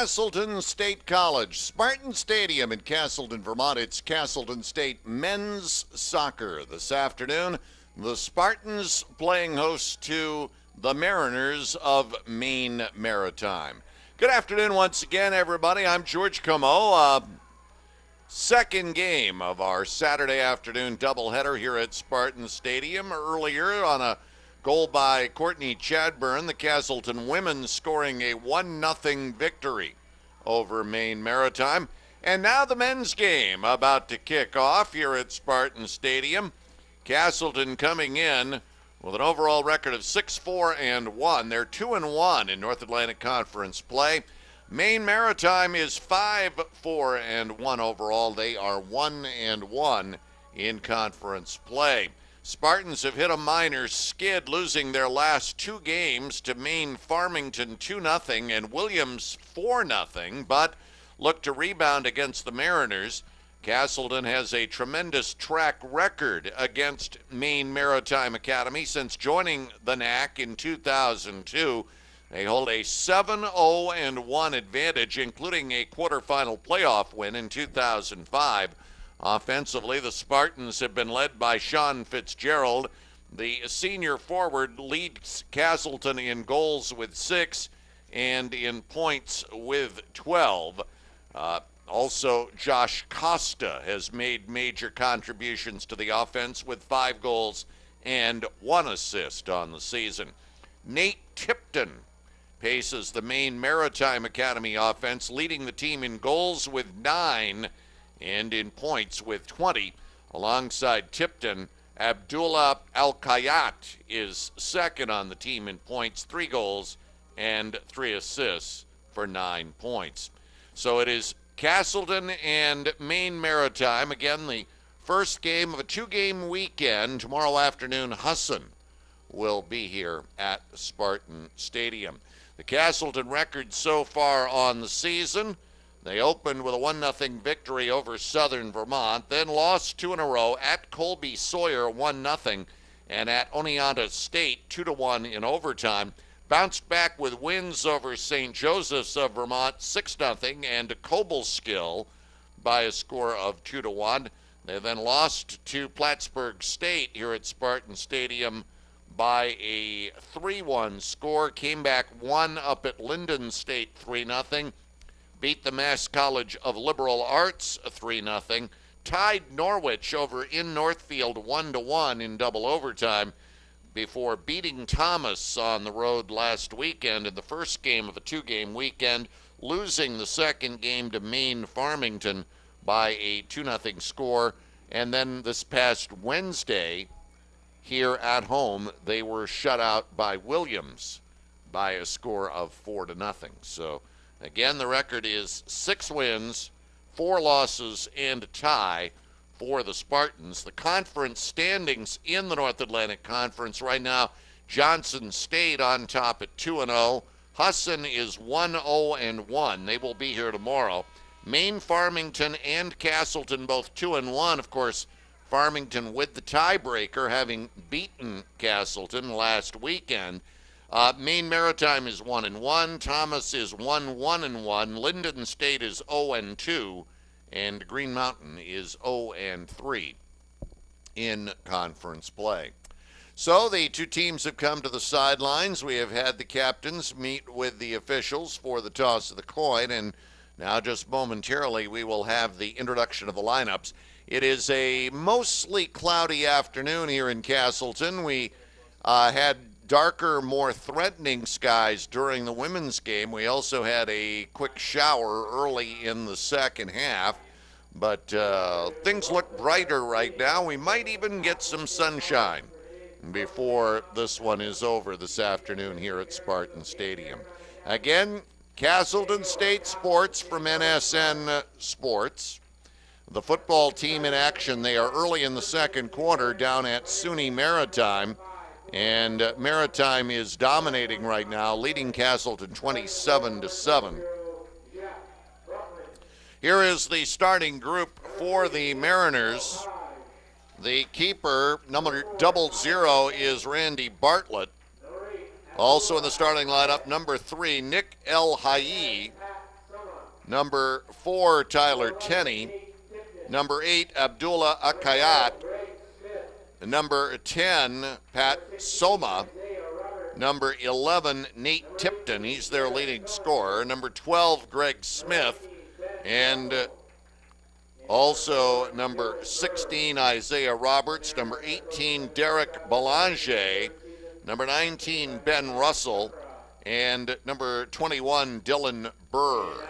Castleton State College, Spartan Stadium in Castleton, Vermont. It's Castleton State men's soccer this afternoon. The Spartans playing host to the Mariners of Maine Maritime. Good afternoon once again, everybody. I'm George Como. Second game of our Saturday afternoon doubleheader here at Spartan Stadium. Earlier on a goal by Courtney Chadburn, the Castleton women scoring a 1-0 victory over Maine Maritime. And now the men's game about to kick off here at Spartan Stadium. Castleton coming in with an overall record of 6-4-1. They're 2-1 in North Atlantic Conference play. Maine Maritime is 5-4-1 overall. They are 1-1 in conference play. Spartans have hit a minor skid, losing their last two games to Maine Farmington 2-0 and Williams 4-0, but look to rebound against the Mariners. Castleton has a tremendous track record against Maine Maritime Academy since joining the NAC in 2002. They hold a 7-0-1 advantage, including a quarterfinal playoff win in 2005. Offensively, the Spartans have been led by Sean Fitzgerald. The senior forward leads Castleton in goals with 6 and in points with 12. Also, Josh Costa has made major contributions to the offense with 5 goals and 1 assist on the season. Nate Tipton paces the Maine Maritime Academy offense, leading the team in goals with 9 and in points with 20. Alongside Tipton, Abdullah Al-Kayat is second on the team in points, 3 goals and 3 assists for 9 points. So it is Castleton and Maine Maritime. Again, the first game of a 2-game weekend. Tomorrow afternoon, Husson will be here at Spartan Stadium. The Castleton record so far on the season: they opened with a 1-0 victory over Southern Vermont, then lost 2 in a row at Colby Sawyer 1-0 and at Oneonta State 2-1 in overtime. Bounced back with wins over St. Joseph's of Vermont 6-0 and Cobleskill by a score of 2-1. They then lost to Plattsburgh State here at Spartan Stadium by a 3-1 score. Came back 1 up at Linden State 3-0. Beat the Mass College of Liberal Arts 3-0. Tied Norwich over in Northfield 1-1 in double overtime before beating Thomas on the road last weekend in the first game of a 2-game weekend, losing the second game to Maine Farmington by a 2-0 score. And then this past Wednesday, here at home, they were shut out by Williams by a score of 4-0. So again, the record is 6 wins, 4 losses, and a tie for the Spartans. The conference standings in the North Atlantic Conference right now: Johnson State on top at 2-0. Husson is 1-0-1. They will be here tomorrow. Maine Farmington and Castleton both 2-1. Of course, Farmington with the tiebreaker, having beaten Castleton last weekend. Maine Maritime is 1-1. Thomas is 1-1-1. Linden State is 0-2. And Green Mountain is 0-3 in conference play. So the two teams have come to the sidelines. We have had the captains meet with the officials for the toss of the coin. And now just momentarily we will have the introduction of the lineups. It is a mostly cloudy afternoon here in Castleton. We had darker, more threatening skies during the women's game. We also had a quick shower early in the second half, but things look brighter right now. We might even get some sunshine before this one is over this afternoon here at Spartan Stadium. Again, Castleton State Sports from NSN Sports. The football team in action. They are early in the second quarter down at SUNY Maritime. And Maritime is dominating right now, leading Castleton 27-7. Here is the starting group for the Mariners. The keeper, number 00, is Randy Bartlett. Also in the starting lineup, number 3, Nick El Hayi. Number 4, Tyler Tenney. Number 8, Abdullah Akayat. Number 10, Pat Soma. Number 11, Nate Tipton. He's their leading scorer. Number 12, Greg Smith. And also number 16, Isaiah Roberts. Number 18, Derek Belanger. Number 19, Ben Russell. And number 21, Dylan Burr.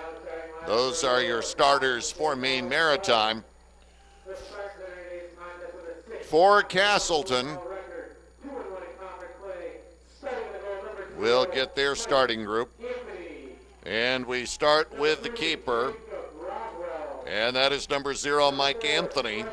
Those are your starters for Maine Maritime. For Castleton, we'll get their starting group. And we start with the keeper. And that is number 0, Mike Anthony,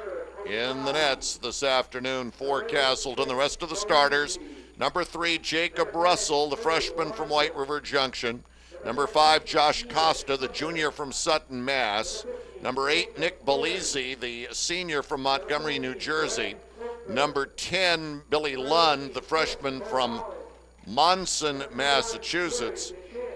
in the nets this afternoon for Castleton. The rest of the starters, number 3, Jacob Russell, the freshman from White River Junction. Number 5, Josh Costa, the junior from Sutton, Mass. Number 8, Nick Belize, the senior from Montgomery, New Jersey. Number 10, Billy Lund, the freshman from Monson, Massachusetts.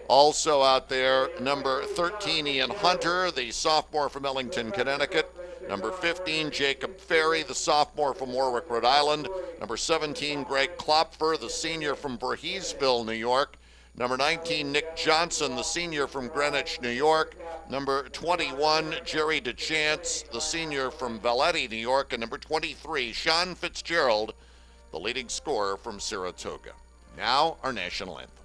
Also out there, number 13, Ian Hunter, the sophomore from Ellington, Connecticut. Number 15, Jacob Ferry, the sophomore from Warwick, Rhode Island. Number 17, Greg Klopfer, the senior from Voorheesville, New York. Number 19, Nick Johnson, the senior from Greenwich, New York. Number 21, Jerry DeChance, the senior from Valetti, New York. And number 23, Sean Fitzgerald, the leading scorer from Saratoga. Now, our national anthem.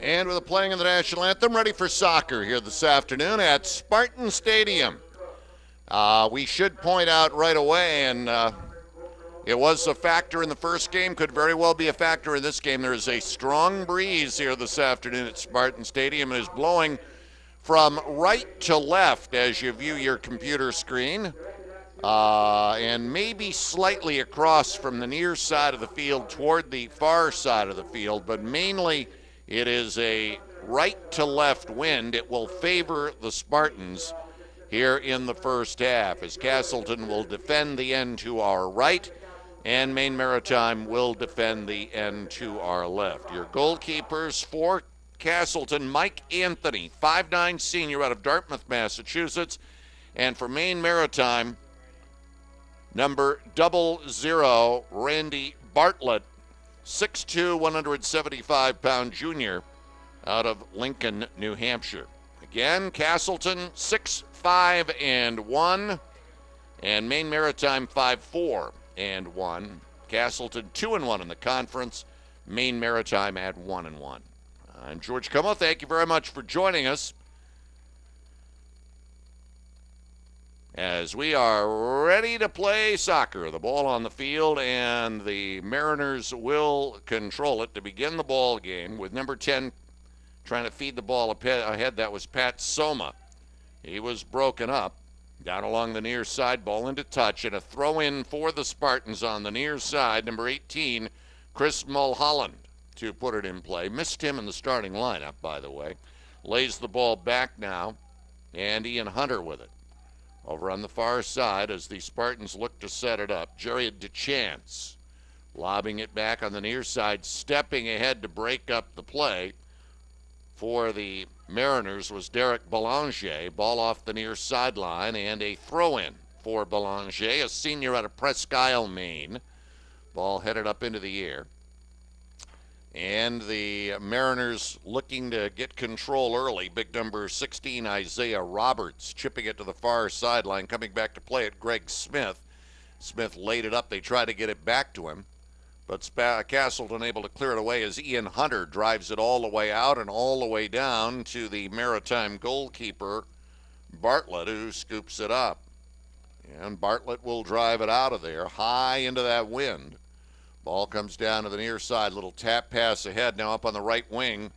And with the playing of the national anthem, ready for soccer here this afternoon at Spartan Stadium. We should point out right away, and it was a factor in the first game, could very well be a factor in this game. There is a strong breeze here this afternoon at Spartan Stadium. It is blowing from right to left as you view your computer screen, and maybe slightly across from the near side of the field toward the far side of the field, but mainly it is a right to left wind. It will favor the Spartans here in the first half, as Castleton will defend the end to our right and Maine Maritime will defend the end to our left. Your goalkeepers for Castleton, Mike Anthony, 5'9" senior out of Dartmouth, Massachusetts, and for Maine Maritime, number 00, Randy Bartlett, 6'2", 175-pound junior out of Lincoln, New Hampshire. Again, Castleton 6'5" and Maine Maritime 5'4" 1. Castleton 2-1 in the conference. Maine Maritime at 1-1. I'm George Como. Thank you very much for joining us as we are ready to play soccer. The ball on the field, and the Mariners will control it to begin the ball game with number 10 trying to feed the ball ahead. That was Pat Soma. He was broken up. Down along the near side, ball into touch, and a throw-in for the Spartans on the near side. Number 18, Chris Mulholland, to put it in play. Missed him in the starting lineup, by the way. Lays the ball back now, and Ian Hunter with it. Over on the far side as the Spartans look to set it up, Jerry DeChance lobbing it back on the near side, stepping ahead to break up the play for the Mariners was Derek Belanger. Ball off the near sideline, and a throw-in for Belanger, a senior out of Presque Isle, Maine. Ball headed up into the air. And the Mariners looking to get control early. Big number 16, Isaiah Roberts, chipping it to the far sideline. Coming back to play it, Greg Smith. Smith laid it up. They tried to get it back to him. But Castleton able to clear it away as Ian Hunter drives it all the way out and all the way down to the Maritime goalkeeper, Bartlett, who scoops it up. And Bartlett will drive it out of there, high into that wind. Ball comes down to the near side. Little tap pass ahead. Now up on the right wing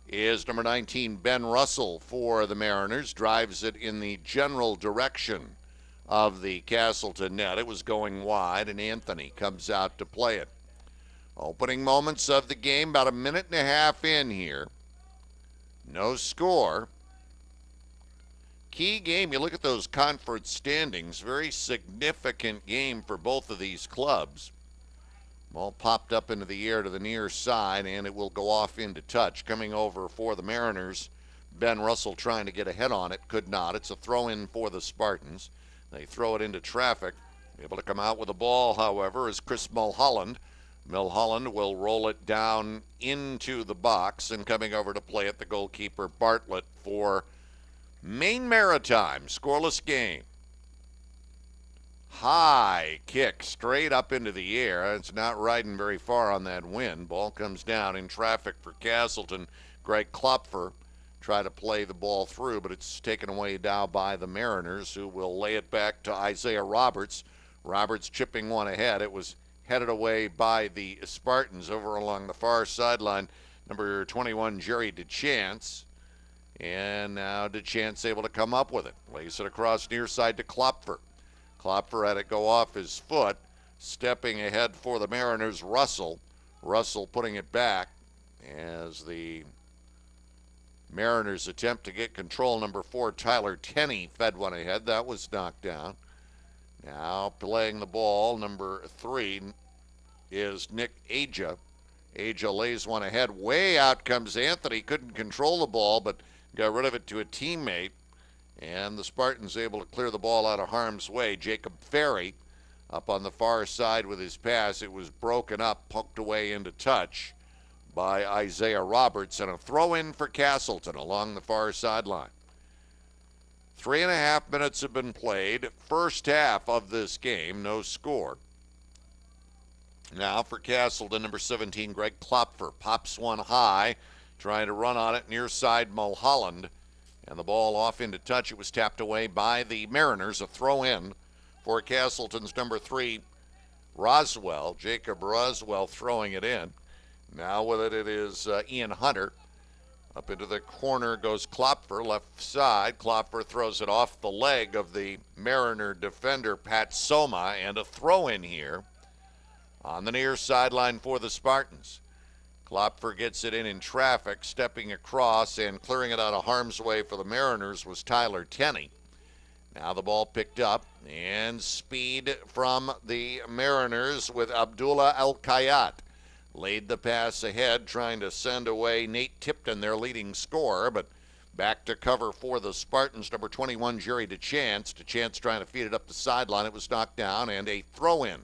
is number 19, Ben Russell for the Mariners. Drives it in the general direction of the Castleton net. It was going wide, and Anthony comes out to play it. Opening moments of the game, about a minute and a half in here. No score. Key game, you look at those conference standings, very significant game for both of these clubs. Ball popped up into the air to the near side, and it will go off into touch. Coming over for the Mariners, Ben Russell trying to get ahead on it, could not. It's a throw-in for the Spartans. They throw it into traffic. Able to come out with the ball, however, is Chris Mulholland. Mulholland will roll it down into the box, and coming over to play it, the goalkeeper Bartlett for Maine Maritime. Scoreless game. High kick straight up into the air. It's not riding very far on that wind. Ball comes down in traffic for Castleton. Greg Klopfer try to play the ball through, but it's taken away now by the Mariners, who will lay it back to Isaiah Roberts. Roberts chipping one ahead. It was headed away by the Spartans over along the far sideline. Number 21, Jerry DeChance. And now DeChance able to come up with it. Lays it across near side to Klopfer. Klopfer had it go off his foot. Stepping ahead for the Mariners, Russell. Russell putting it back as the Mariners attempt to get control. Number 4, Tyler Tenney, fed one ahead. That was knocked down. Now playing the ball, number 3 is Nick Aja. Aja lays one ahead. Way out comes Anthony. Couldn't control the ball, but got rid of it to a teammate. And the Spartans able to clear the ball out of harm's way. Jacob Ferry up on the far side with his pass. It was broken up, poked away into touch by Isaiah Roberts, and a throw-in for Castleton along the far sideline. 3.5 minutes have been played. First half of this game, no score. Now for Castleton, number 17, Greg Klopfer pops one high, trying to run on it near side Mulholland. And the ball off into touch. It was tapped away by the Mariners. A throw-in for Castleton's number 3, Roswell. Jacob Roswell throwing it in. Now with it, it is Ian Hunter. Up into the corner goes Klopfer, left side. Klopfer throws it off the leg of the Mariner defender, Pat Soma, and a throw-in here on the near sideline for the Spartans. Klopfer gets it in traffic, stepping across and clearing it out of harm's way for the Mariners was Tyler Tenney. Now the ball picked up, and speed from the Mariners with Abdullah Al-Kayat. Laid the pass ahead, trying to send away Nate Tipton, their leading scorer, but back to cover for the Spartans, number 21, Jerry DeChance. DeChance trying to feed it up the sideline. It was knocked down, and a throw-in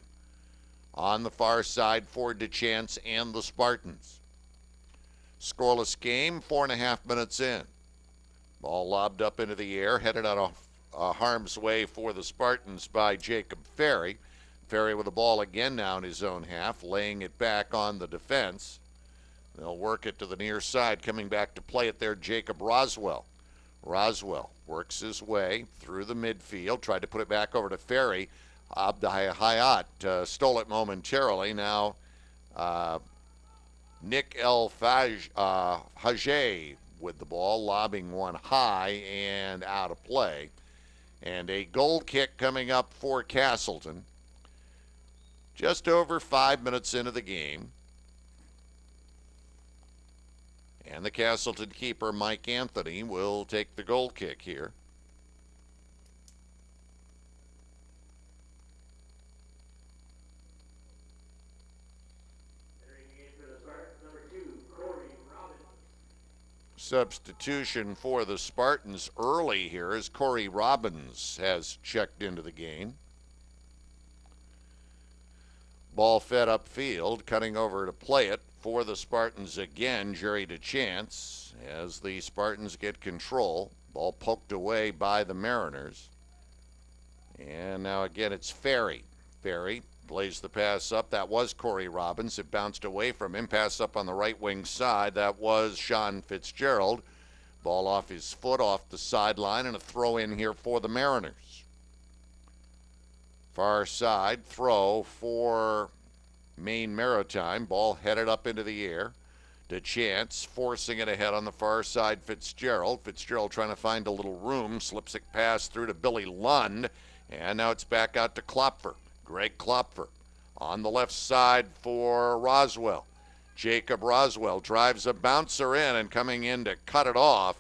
on the far side for DeChance and the Spartans. Scoreless game, 4.5 minutes in. Ball lobbed up into the air, headed out of harm's way for the Spartans by Jacob Ferry. Ferry with the ball again now in his own half, laying it back on the defense. They'll work it to the near side, coming back to play it there, Jacob Roswell. Roswell works his way through the midfield, tried to put it back over to Ferry. Abdihayat stole it momentarily. Now Nick El Hajj with the ball, lobbing one high and out of play. And a goal kick coming up for Castleton. Just over 5 minutes into the game. And the Castleton keeper, Mike Anthony, will take the goal kick here. Substitution for the Spartans early here as Corey Robbins has checked into the game. Ball fed upfield, cutting over to play it for the Spartans again, Jerry DeChance, as the Spartans get control. Ball poked away by the Mariners. And now again it's Ferry. Ferry plays the pass up. That was Corey Robbins. It bounced away from him. Pass up on the right wing side. That was Sean Fitzgerald. Ball off his foot, off the sideline, and a throw in here for the Mariners. Far side throw for Maine Maritime. Ball headed up into the air. DeChance forcing it ahead on the far side. Fitzgerald. Fitzgerald trying to find a little room. Slips it pass through to Billy Lund. And now it's back out to Klopfer. Greg Klopfer on the left side for Roswell. Jacob Roswell drives a bouncer in and coming in to cut it off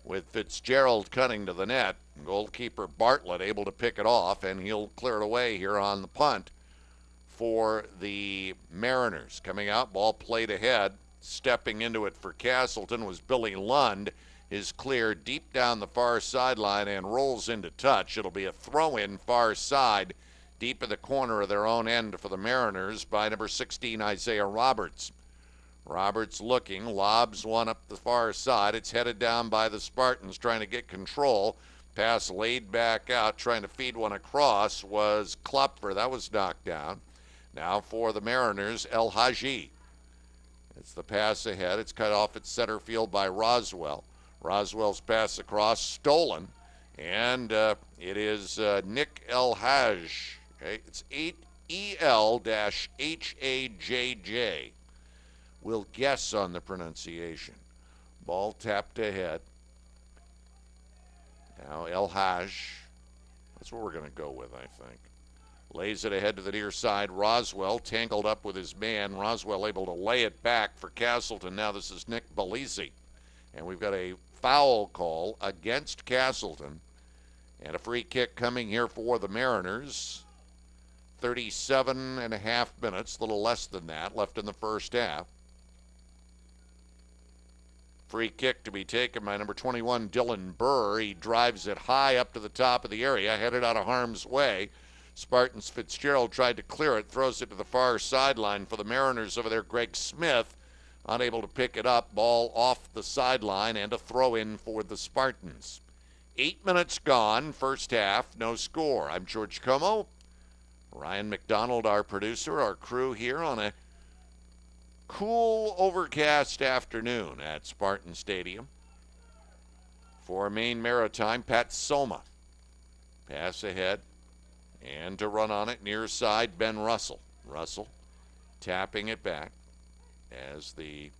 with Fitzgerald cutting to the net. Goalkeeper Bartlett able to pick it off, and he'll clear it away here on the punt for the Mariners. Coming out, ball played ahead. Stepping into it for Castleton was Billy Lund. Is clear deep down the far sideline and rolls into touch. It'll be a throw-in far side, deep in the corner of their own end for the Mariners by number 16, Isaiah Roberts. Roberts looking, lobs one up the far side. It's headed down by the Spartans, trying to get control. Pass laid back out, trying to feed one across was Klopfer. That was knocked down. Now for the Mariners, El Haji. It's the pass ahead. It's cut off at center field by Roswell. Roswell's pass across, stolen, and it is Nick El Haj. Okay, it's EL-HAJJ. We'll guess on the pronunciation. Ball tapped ahead. Now El Haj. That's what we're going to go with, I think. Lays it ahead to the near side. Roswell tangled up with his man. Roswell able to lay it back for Castleton. Now this is Nick Bellizzi. And we've got a foul call against Castleton. And a free kick coming here for the Mariners. 37 and a half minutes, a little less than that, left in the first half. Free kick to be taken by number 21, Dylan Burr. He drives it high up to the top of the area, headed out of harm's way. Spartans Fitzgerald tried to clear it, throws it to the far sideline for the Mariners over there. Greg Smith unable to pick it up. Ball off the sideline and a throw in for the Spartans. 8 minutes gone, first half, no score. I'm George Como. Ryan McDonald, our producer, our crew here on a cool, overcast afternoon at Spartan Stadium. For Maine Maritime, Pat Soma. Pass ahead. And to run on it, near side, Ben Russell. Russell tapping it back as the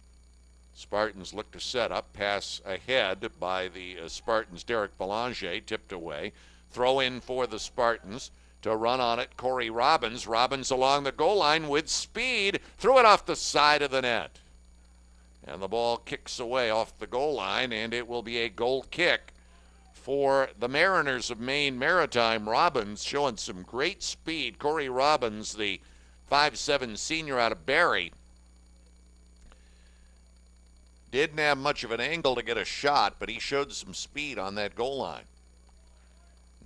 Spartans look to set up. Pass ahead by the Spartans. Derek Belanger tipped away. Throw in for the Spartans. To run on it, Corey Robbins. Robbins along the goal line with speed. Threw it off the side of the net. And the ball kicks away off the goal line, and it will be a goal kick for the Mariners of Maine Maritime. Robbins showing some great speed. Corey Robbins, the 5'7" senior out of Barrie, didn't have much of an angle to get a shot, but he showed some speed on that goal line.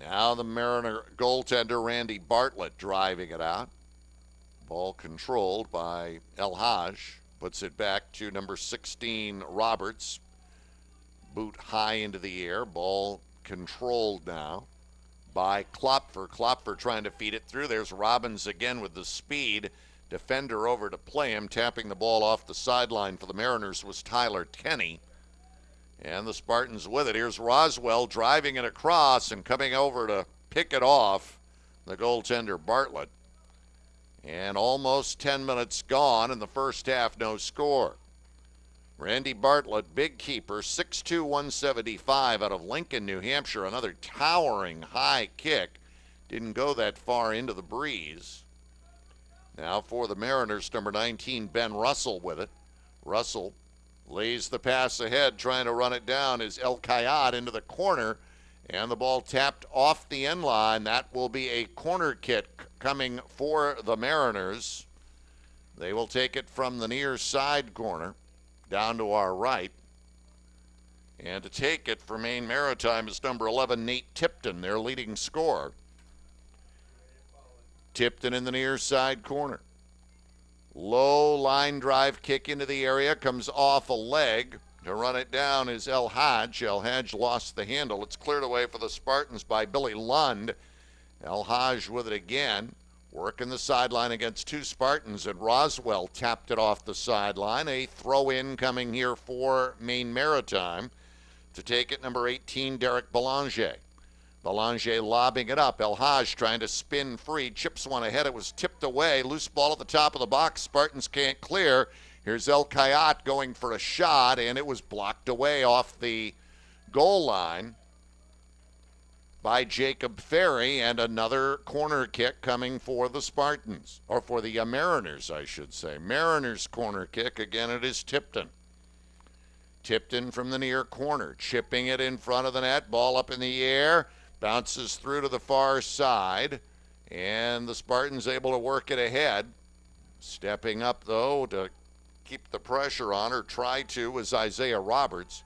Now the Mariner goaltender, Randy Bartlett, driving it out. Ball controlled by El Haj. Puts it back to number 16, Roberts. Boot high into the air. Ball controlled now by Klopfer. Klopfer trying to feed it through. There's Robbins again with the speed. Defender over to play him. Tapping the ball off the sideline for the Mariners was Tyler Tenney. And the Spartans with it. Here's Roswell driving it across and coming over to pick it off, the goaltender Bartlett. And almost 10 minutes gone in the first half, no score. Randy Bartlett, big keeper, 6'2", 175 out of Lincoln, New Hampshire. Another towering high kick. Didn't go that far into the breeze. Now for the Mariners, number 19, Ben Russell with it. Russell lays the pass ahead, trying to run it down is El Kayad into the corner, and the ball tapped off the end line. That will be a corner kick coming for the Mariners. They will take it from the near side corner down to our right. And to take it for Maine Maritime is number 11, Nate Tipton, their leading scorer. Tipton in the near side corner. Low line drive kick into the area, comes off a leg. To run it down is El Hadj. El Hadj lost the handle. It's cleared away for the Spartans by Billy Lund. El Hadj with it again. Working the sideline against two Spartans, and Roswell tapped it off the sideline. A throw-in coming here for Maine Maritime. To take it, number 18, Derek Belanger. Belanger lobbing it up. El Hadj trying to spin free. Chips one ahead. It was tipped away. Loose ball at the top of the box. Spartans can't clear. Here's El Kayat going for a shot, and it was blocked away off the goal line by Jacob Ferry, and another corner kick coming for the Spartans, or for the Mariners, I should say. Mariners corner kick. Again, it is Tipton. Tipton from the near corner, chipping it in front of the net. Ball up in the air, bounces through to the far side, and the Spartans able to work it ahead. Stepping up, though, to keep the pressure on, or try to, is Isaiah Roberts.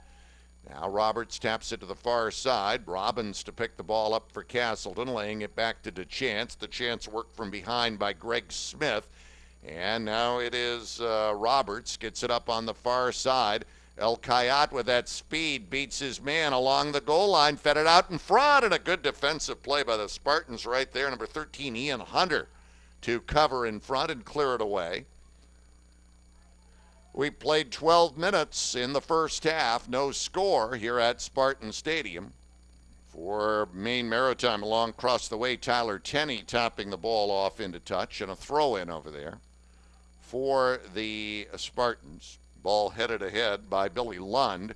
Now Roberts taps it to the far side. Robbins to pick the ball up for Castleton, laying it back to DeChance. DeChance worked from behind by Greg Smith. And now it is Roberts, gets it up on the far side. El Kayat with that speed beats his man along the goal line, fed it out in front, and a good defensive play by the Spartans right there. Number 13, Ian Hunter, to cover in front and clear it away. We played 12 minutes in the first half. No score here at Spartan Stadium. For Maine Maritime, along across the way, Tyler Tenney topping the ball off into touch, and a throw-in over there for the Spartans. Ball headed ahead by Billy Lund.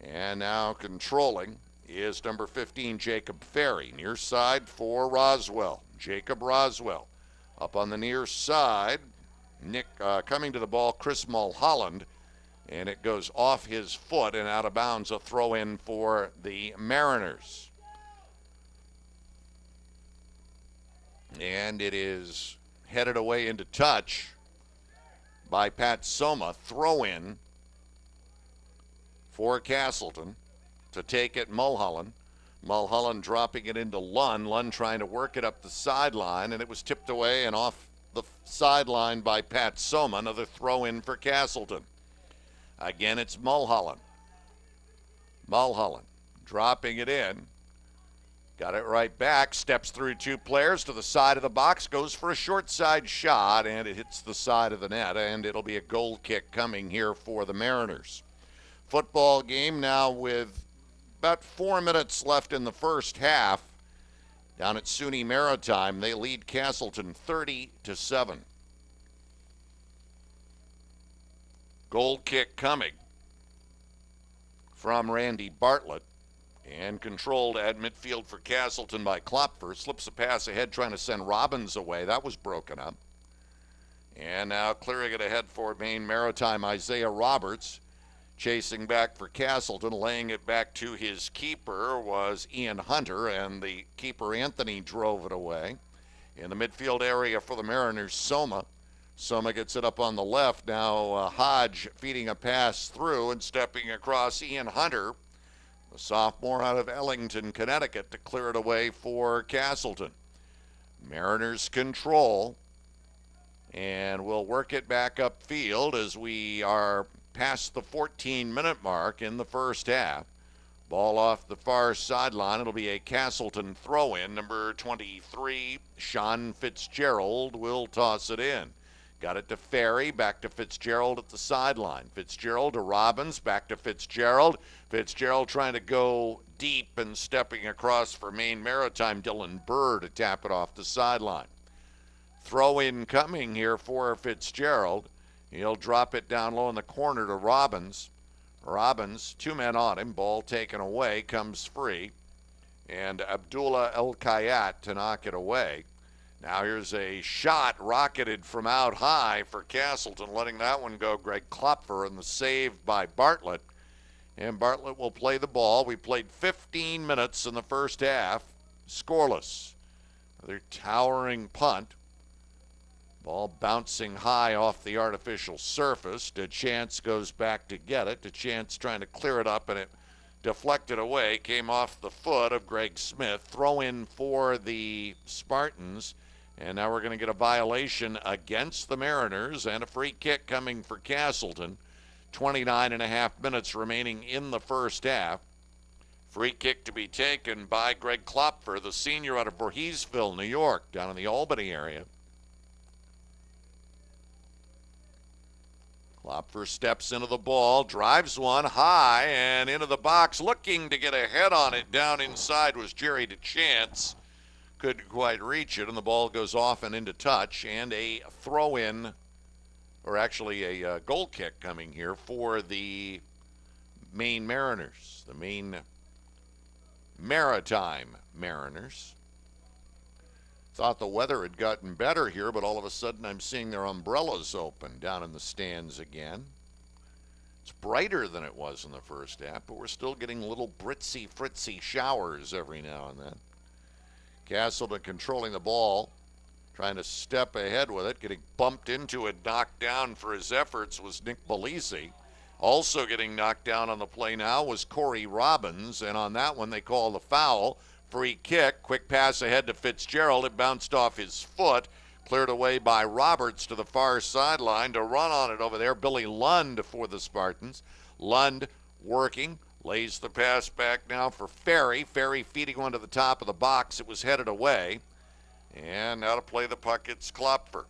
And now controlling is number 15, Jacob Ferry. Near side for Roswell. Jacob Roswell. Up on the near side, Nick coming to the ball, Chris Mulholland, and it goes off his foot and out of bounds. A throw-in for the Mariners. And it is headed away into touch by Pat Soma. Throw-in for Castleton. To take it, Mulholland. Mulholland dropping it into Lund. Lund trying to work it up the sideline, and it was tipped away and off the sideline by Pat Soma. Another throw-in for Castleton. Again, it's Mulholland. Mulholland dropping it in. Got it right back. Steps through two players to the side of the box. Goes for a short side shot, and it hits the side of the net, and it'll be a goal kick coming here for the Mariners. Football game now with about 4 minutes left in the first half. Down at SUNY Maritime, they lead Castleton 30-7. Goal kick coming from Randy Bartlett, and controlled at midfield for Castleton by Klopfer. Slips a pass ahead trying to send Robbins away. That was broken up. And now clearing it ahead for Maine Maritime, Isaiah Roberts. Chasing back for Castleton, laying it back to his keeper was Ian Hunter, and the keeper Anthony drove it away. In the midfield area for the Mariners, Soma. Soma gets it up on the left. Now Hodge feeding a pass through and stepping across Ian Hunter, the sophomore out of Ellington, Connecticut, to clear it away for Castleton. Mariners control, and we'll work it back upfield as we are past the 14-minute mark in the first half. Ball off the far sideline. It'll be a Castleton throw-in. Number 23, Sean Fitzgerald, will toss it in. Got it to Ferry, back to Fitzgerald at the sideline. Fitzgerald to Robbins, back to Fitzgerald. Fitzgerald trying to go deep and stepping across for Maine Maritime. Dylan Burr to tap it off the sideline. Throw-in coming here for Fitzgerald. He'll drop it down low in the corner to Robbins. Robbins, two men on him. Ball taken away, comes free. And Abdullah El Kayat to knock it away. Now here's a shot rocketed from out high for Castleton, letting that one go. Greg Klopfer, and the save by Bartlett. And Bartlett will play the ball. We played 15 minutes in the first half. Scoreless. Another towering punt. Ball bouncing high off the artificial surface. DeChance goes back to get it. DeChance trying to clear it up, and it deflected away. Came off the foot of Greg Smith. Throw in for the Spartans. And now we're going to get a violation against the Mariners and a free kick coming for Castleton. 29 and a half minutes remaining in the first half. Free kick to be taken by Greg Klopfer, the senior out of Voorheesville, New York, down in the Albany area. Klopfer steps into the ball, drives one high and into the box, looking to get a head on it. Down inside was Jerry DeChance. Couldn't quite reach it, and the ball goes off and into touch, and a throw-in, or actually a goal kick coming here for the Maine Mariners, the Maine Maritime Mariners. Thought the weather had gotten better here, but all of a sudden I'm seeing their umbrellas open down in the stands again. It's brighter than it was in the first half, but we're still getting little britzy-fritzy showers every now and then. Castleton controlling the ball, trying to step ahead with it, getting bumped into it, knocked down for his efforts was Nick Belisi. Also getting knocked down on the play now was Corey Robbins, and on that one they call the foul. Free kick, quick pass ahead to Fitzgerald. It bounced off his foot, cleared away by Roberts to the far sideline. To run on it over there, Billy Lund for the Spartans. Lund working, lays the pass back now for Ferry. Ferry feeding one to the top of the box. It was headed away. And now to play the puck, it's Klopfer.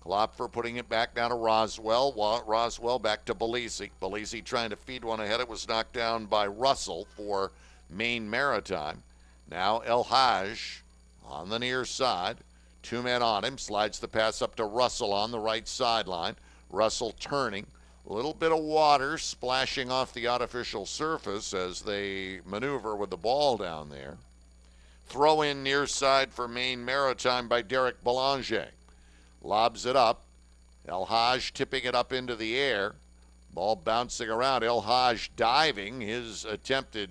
Klopfer putting it back down to Roswell. Roswell back to Belisi. Belisi trying to feed one ahead. It was knocked down by Russell for Maine Maritime. Now El Haj on the near side. Two men on him. Slides the pass up to Russell on the right sideline. Russell turning. A little bit of water splashing off the artificial surface as they maneuver with the ball down there. Throw in near side for Maine Maritime by Derek Belanger. Lobs it up. El Haj tipping it up into the air. Ball bouncing around. El Haj diving. His attempted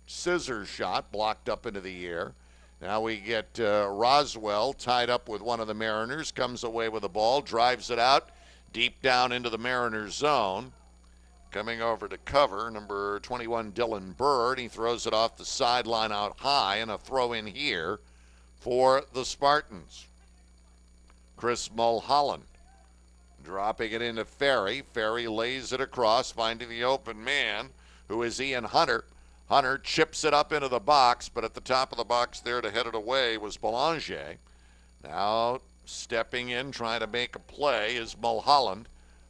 scissor shot blocked up into the air. Now we get Roswell tied up with one of the Mariners. Comes away with the ball. Drives it out. Deep down into the Mariners zone. Coming over to cover, number 21, Dylan Bird. He throws it off the sideline out high, and a throw in here for the Spartans. Chris Mulholland dropping it into Ferry. Ferry lays it across, finding the open man, who is Ian Hunter. Hunter chips it up into the box, but at the top of the box there to head it away was Belanger. Now stepping in, trying to make a play is Mulholland.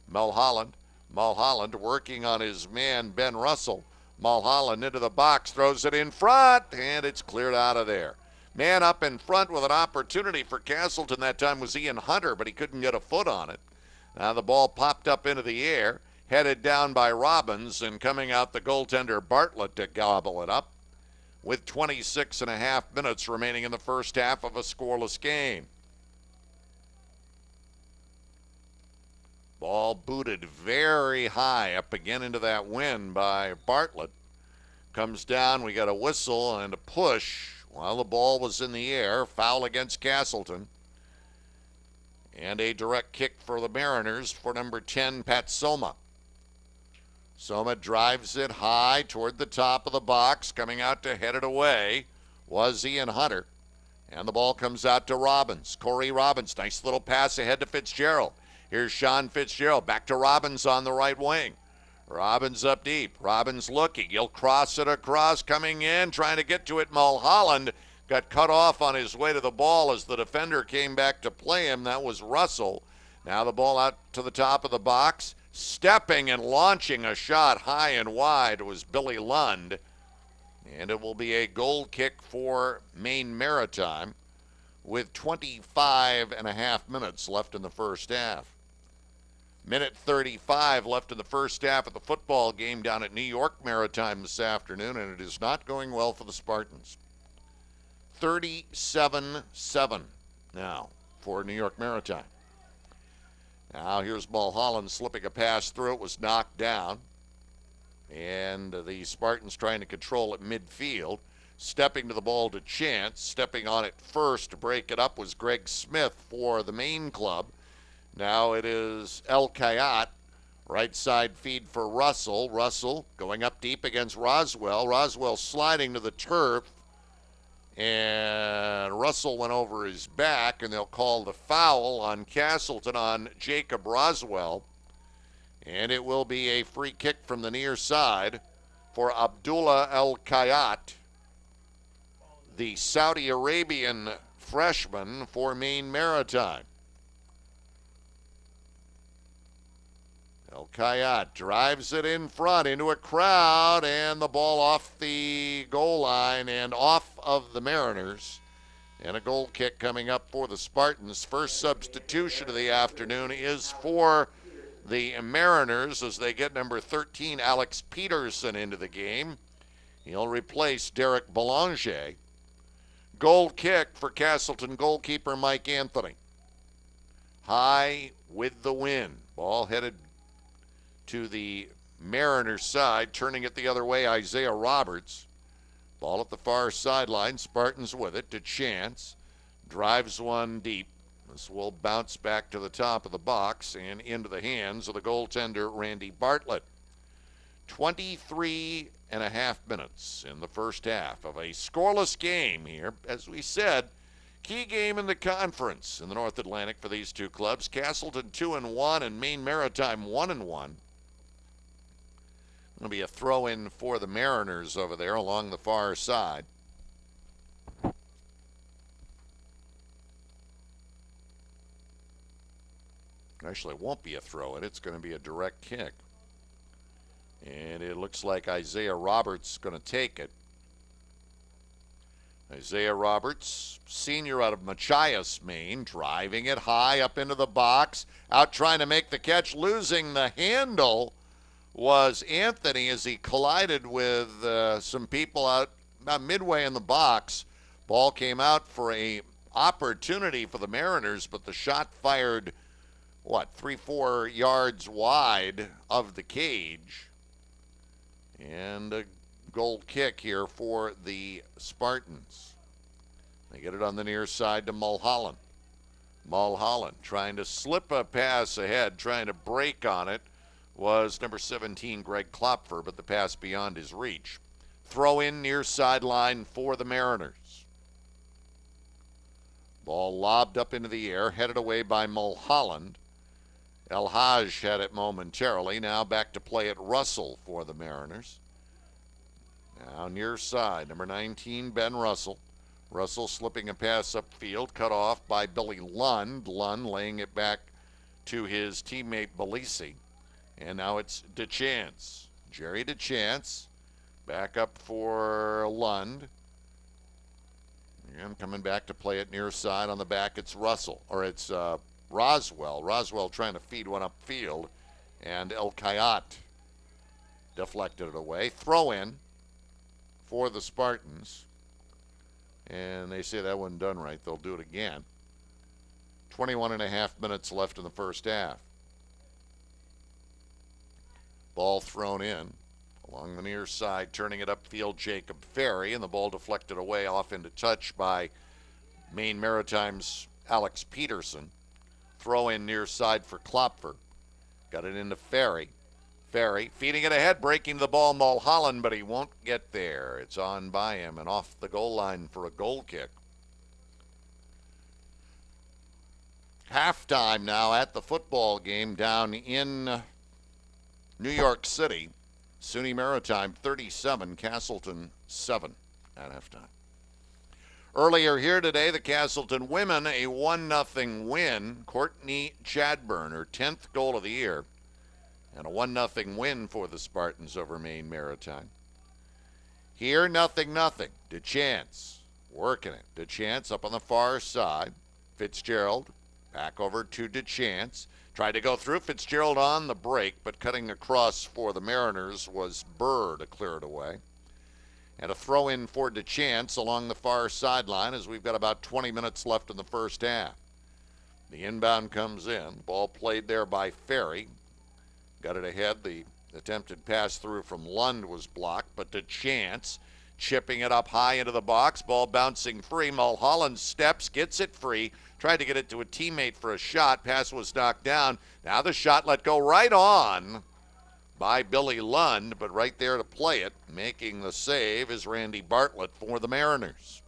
Mulholland working on his man, Ben Russell. Mulholland into the box, throws it in front, and it's cleared out of there. Man up in front with an opportunity for Castleton that time was Ian Hunter, but he couldn't get a foot on it. Now the ball popped up into the air, headed down by Robbins, and coming out the goaltender Bartlett to gobble it up with 26 and a half minutes remaining in the first half of a scoreless game. Ball booted very high up again into that wind by Bartlett. Comes down, we got a whistle and a push while the ball was in the air. Foul against Castleton. And a direct kick for the Mariners for number 10, Pat Soma. Soma drives it high toward the top of the box. Coming out to head it away was Ian Hunter. And the ball comes out to Robbins. Corey Robbins, nice little pass ahead to Fitzgerald. Here's Sean Fitzgerald, back to Robbins on the right wing. Robbins up deep. Robbins looking. He'll cross it across, coming in, trying to get to it. Mulholland got cut off on his way to the ball as the defender came back to play him. That was Russell. Now the ball out to the top of the box. Stepping and launching a shot high and wide was Billy Lund. And it will be a goal kick for Maine Maritime with 25 and a half minutes left in the first half. Minute 35 left in the first half of the football game down at New York Maritime this afternoon, and it is not going well for the Spartans. 37-7 now for New York Maritime. Now here's Mulholland slipping a pass through. It was knocked down. And the Spartans trying to control it midfield. Stepping to the ball to Chance. Stepping on it first to break it up was Greg Smith for the Maine club. Now it is El Kayat. Right side feed for Russell. Russell going up deep against Roswell. Roswell sliding to the turf. And Russell went over his back, and they'll call the foul on Castleton on Jacob Roswell. And it will be a free kick from the near side for Abdullah El Kayat, the Saudi Arabian freshman for Maine Maritime. El Kayat drives it in front into a crowd, and the ball off the goal line and off of the Mariners. And a goal kick coming up for the Spartans. First substitution of the afternoon is for the Mariners as they get number 13, Alex Peterson, into the game. He'll replace Derek Belanger. Goal kick for Castleton goalkeeper Mike Anthony. High with the wind. Ball headed to the Mariners side, turning it the other way, Isaiah Roberts. Ball at the far sideline, Spartans with it to Chance. Drives one deep. This will bounce back to the top of the box and into the hands of the goaltender, Randy Bartlett. 23 and a half minutes in the first half of a scoreless game here. As we said, key game in the conference in the North Atlantic for these two clubs. Castleton 2-1 and Maine Maritime 1-1. Going to be a throw-in for the Mariners over there along the far side. Actually, it won't be a throw-in. It's going to be a direct kick. And it looks like Isaiah Roberts is going to take it. Isaiah Roberts, senior out of Machias, Maine, driving it high up into the box, out trying to make the catch, losing the handle was Anthony as he collided with some people out about midway in the box. Ball came out for a opportunity for the Mariners, but the shot fired, 3-4 yards wide of the cage. And a goal kick here for the Spartans. They get it on the near side to Mulholland. Mulholland trying to slip a pass ahead, trying to break on it, was number 17, Greg Klopfer, but the pass beyond his reach. Throw in near sideline for the Mariners. Ball lobbed up into the air, headed away by Mulholland. El Haj had it momentarily. Now back to play at Russell for the Mariners. Now near side, number 19, Ben Russell. Russell slipping a pass upfield, cut off by Billy Lund. Lund laying it back to his teammate Belisi. And now it's DeChance. Jerry DeChance back up for Lund. And coming back to play it near side on the back, it's Russell, or it's Roswell. Roswell trying to feed one upfield, and El Kayat deflected it away. Throw in for the Spartans. And they say that wasn't done right. They'll do it again. 21 and a half minutes left in the first half. Ball thrown in along the near side, turning it upfield, Jacob Ferry, and the ball deflected away off into touch by Maine Maritime's Alex Peterson. Throw in near side for Klopfer. Got it into Ferry. Ferry feeding it ahead, breaking the ball, Mulholland, but he won't get there. It's on by him and off the goal line for a goal kick. Halftime now at the football game down in New York City. SUNY Maritime 37, Castleton 7 at halftime. Earlier here today, the Castleton women, a 1-0 win. Courtney Chadburn, her 10th goal of the year. And a 1-0 win for the Spartans over Maine Maritime. Here, 0-0. DeChance working it. DeChance up on the far side. Fitzgerald back over to DeChance. Tried to go through. Fitzgerald on the break, but cutting across for the Mariners was Burr to clear it away. And a throw in for DeChance along the far sideline as we've got about 20 minutes left in the first half. The inbound comes in. Ball played there by Ferry. Got it ahead. The attempted pass through from Lund was blocked, but DeChance chipping it up high into the box. Ball bouncing free. Mulholland steps, gets it free. Tried to get it to a teammate for a shot. Pass was knocked down. Now the shot let go right on by Billy Lund, but right there to play it, making the save is Randy Bartlett for the Mariners.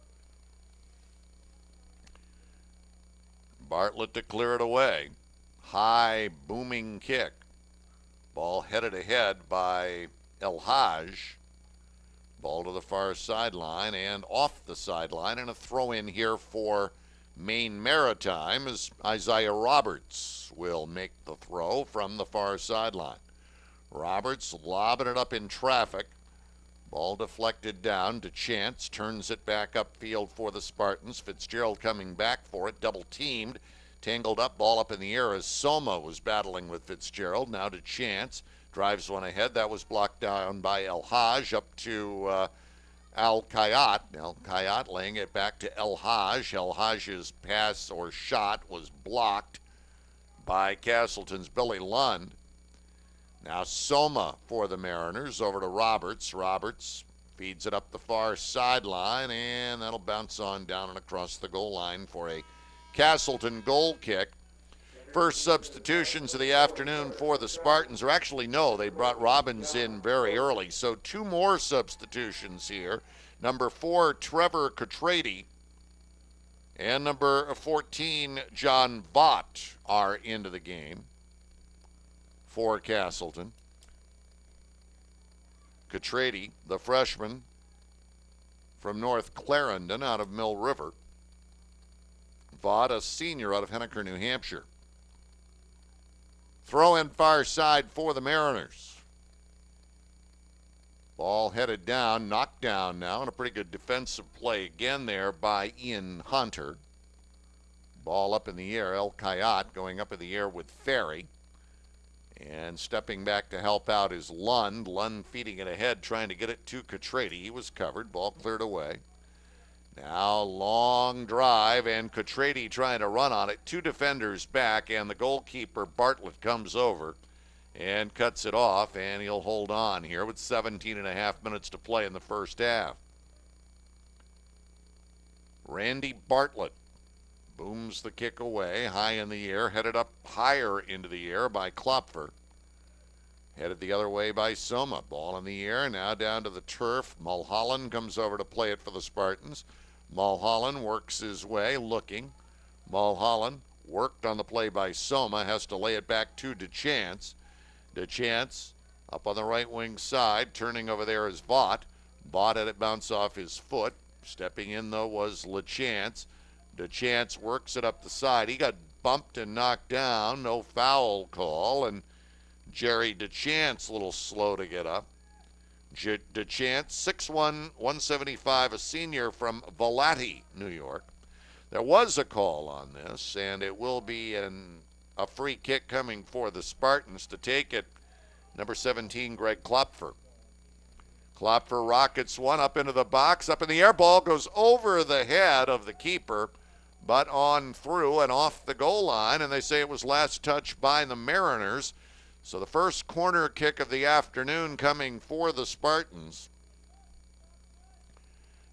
Bartlett to clear it away. High booming kick. Ball headed ahead by El Haj. Ball to the far sideline and off the sideline, and a throw in here for Maine Maritime as Isaiah Roberts will make the throw from the far sideline. Roberts lobbing it up in traffic. Ball deflected down to Chance, turns it back upfield for the Spartans. Fitzgerald coming back for it, double teamed, tangled up, ball up in the air as Soma was battling with Fitzgerald. Now to Chance, drives one ahead. That was blocked down by El Haj up to Al Kayat. Al Kayat laying it back to El Haj. El Haj's pass or shot was blocked by Castleton's Billy Lund. Now Soma for the Mariners, over to Roberts. Roberts feeds it up the far sideline, and that'll bounce on down and across the goal line for a Castleton goal kick. First substitutions of the afternoon for the Spartans, or actually no, they brought Robbins in very early, so two more substitutions here. Number 4, Trevor Cotrady, and number 14, John Vaught are into the game for Castleton. Cotrady, the freshman from North Clarendon out of Mill River. Vaught, a senior out of Henniker, New Hampshire. Throw in far side for the Mariners. Ball headed down, knocked down now, and a pretty good defensive play again there by Ian Hunter. Ball up in the air, El Kayat going up in the air with Ferry. And stepping back to help out is Lund. Lund feeding it ahead, trying to get it to Cotrady. He was covered. Ball cleared away. Now long drive, and Cotrady trying to run on it. Two defenders back, and the goalkeeper, Bartlett, comes over and cuts it off, and he'll hold on here with 17 and a half minutes to play in the first half. Randy Bartlett booms the kick away, high in the air, headed up higher into the air by Klopfer. Headed the other way by Soma. Ball in the air, now down to the turf. Mulholland comes over to play it for the Spartans. Mulholland works his way, looking. Mulholland, worked on the play by Soma, has to lay it back to DeChance. DeChance up on the right wing side, turning over there is Vaught. Vaught had it bounce off his foot. Stepping in, though, was LeChance. DeChance works it up the side. He got bumped and knocked down. No foul call. And Jerry DeChance a little slow to get up. DeChance, 6'1", 175, a senior from Valati, New York. There was a call on this, and it will be a free kick coming for the Spartans to take it. Number 17, Greg Klopfer. Klopfer rockets one up into the box, up in the air. Ball goes over the head of the keeper, but on through and off the goal line, and they say it was last touched by the Mariners. So the first corner kick of the afternoon coming for the Spartans.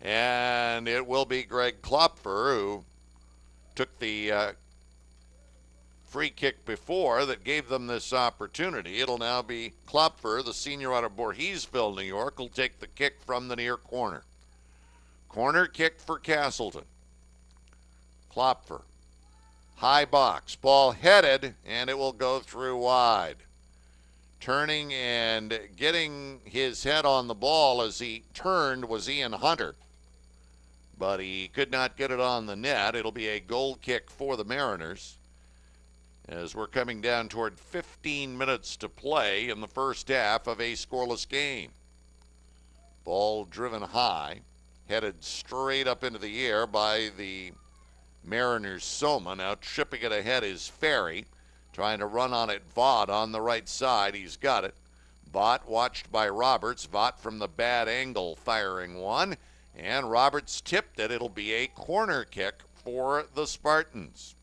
And it will be Greg Klopfer, who took the free kick before that gave them this opportunity. It'll now be Klopfer, the senior out of Voorheesville, New York, will take the kick from the near corner. Corner kick for Castleton. Klopfer. High box. Ball headed, and it will go through wide. Turning and getting his head on the ball as he turned was Ian Hunter, but he could not get it on the net. It'll be a goal kick for the Mariners as we're coming down toward 15 minutes to play in the first half of a scoreless game. Ball driven high, headed straight up into the air by the Mariners' Soma. Now chipping it ahead is Ferry. Trying to run on it, Vaught on the right side. He's got it. Vaught watched by Roberts. Vaught from the bad angle firing one. And Roberts tipped it. It'll be a corner kick for the Spartans.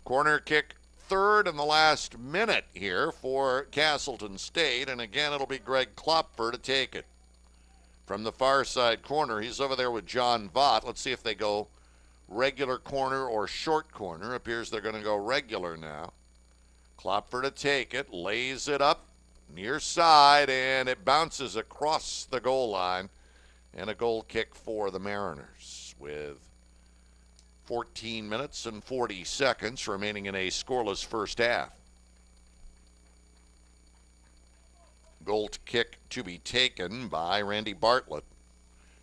Corner kick third in the last minute here for Castleton State. And again, it'll be Greg Klopfer to take it. From the far side corner, he's over there with John Vaught. Let's see if they go regular corner or short corner. Appears they're going to go regular now. Klopfer to take it, lays it up near side, and it bounces across the goal line. And a goal kick for the Mariners with 14 minutes and 40 seconds remaining in a scoreless first half. Goal kick to be taken by Randy Bartlett.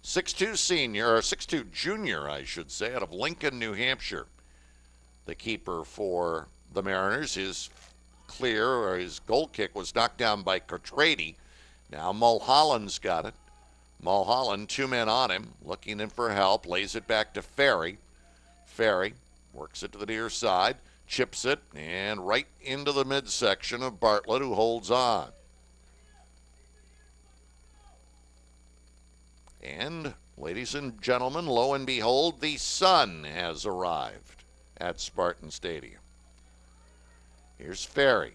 6'2 senior, or 6'2 junior, I should say, out of Lincoln, New Hampshire. The keeper for the Mariners, his goal kick was knocked down by Cotrady. Now Mulholland's got it. Mulholland, 2 men on him, looking in for help, lays it back to Ferry. Ferry works it to the near side, chips it, and right into the midsection of Bartlett, who holds on. And, ladies and gentlemen, lo and behold, the sun has arrived at Spartan Stadium. Here's Ferry.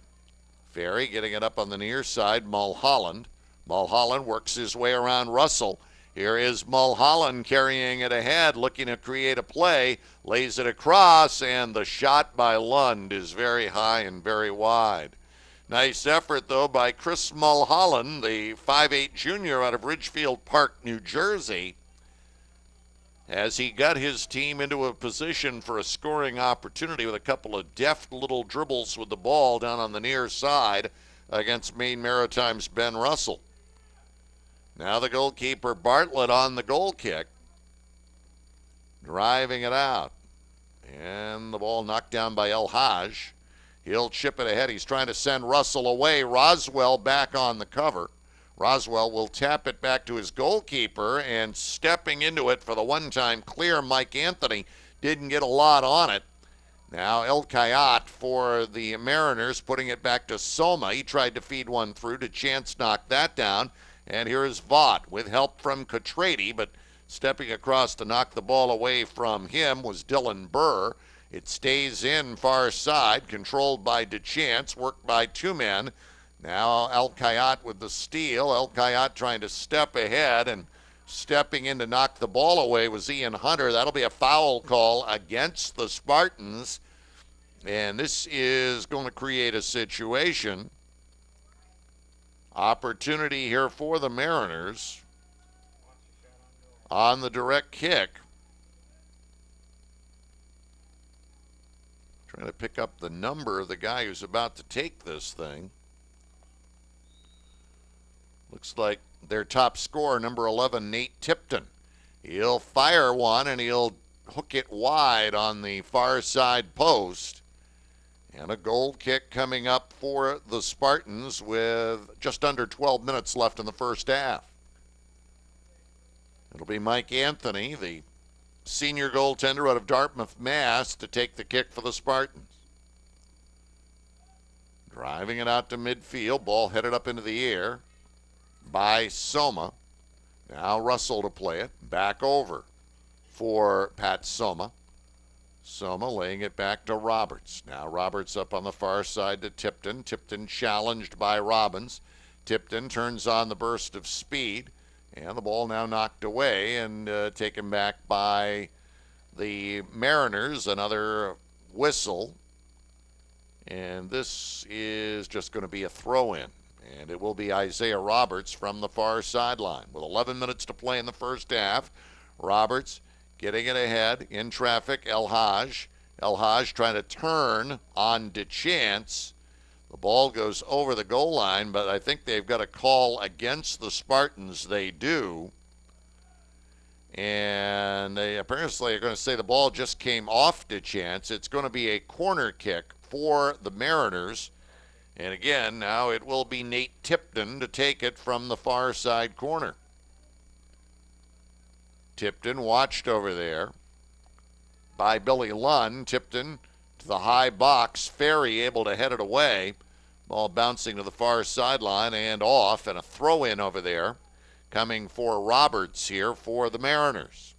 Ferry getting it up on the near side, Mulholland. Mulholland works his way around Russell. Here is Mulholland carrying it ahead, looking to create a play, lays it across, and the shot by Lund is very high and very wide. Nice effort, though, by Chris Mulholland, the 5'8 junior out of Ridgefield Park, New Jersey, as he got his team into a position for a scoring opportunity with a couple of deft little dribbles with the ball down on the near side against Maine Maritime's Ben Russell. Now the goalkeeper Bartlett on the goal kick, driving it out. And the ball knocked down by El Haj. He'll chip it ahead. He's trying to send Russell away. Roswell back on the cover. Roswell will tap it back to his goalkeeper, and stepping into it for the one-time clear, Mike Anthony didn't get a lot on it. Now El Kayat for the Mariners, putting it back to Soma. He tried to feed one through to Chance, knock that down. And here is Vaught with help from Cotrady, but stepping across to knock the ball away from him was Dylan Burr. It stays in far side, controlled by DeChance, worked by 2 men. Now El Kayat with the steal. El Kayat trying to step ahead, and stepping in to knock the ball away was Ian Hunter. That'll be a foul call against the Spartans. And this is going to create a situation. Opportunity here for the Mariners on the direct kick. Trying to pick up the number of the guy who's about to take this thing. Looks like their top scorer, number 11, Nate Tipton. He'll fire one, and he'll hook it wide on the far side post. And a goal kick coming up for the Spartans with just under 12 minutes left in the first half. It'll be Mike Anthony, the senior goaltender out of Dartmouth, Mass, to take the kick for the Spartans. Driving it out to midfield, ball headed up into the air by Soma. Now Russell to play it, back over for Pat Soma. Soma laying it back to Roberts. Now Roberts up on the far side to Tipton. Tipton challenged by Robbins. Tipton turns on the burst of speed, and the ball now knocked away and taken back by the Mariners. Another whistle, and this is just going to be a throw-in, and it will be Isaiah Roberts from the far sideline. With 11 minutes to play in the first half, Roberts getting it ahead in traffic. El Haj. El Haj trying to turn on DeChance. The ball goes over the goal line, but I think they've got a call against the Spartans. They do. And they apparently are going to say the ball just came off DeChance. It's going to be a corner kick for the Mariners. And again, now it will be Nate Tipton to take it from the far side corner. Tipton watched over there by Billy Lund. Tipton to the high box. Ferry able to head it away. Ball bouncing to the far sideline and off, and a throw-in over there coming for Roberts here for the Mariners.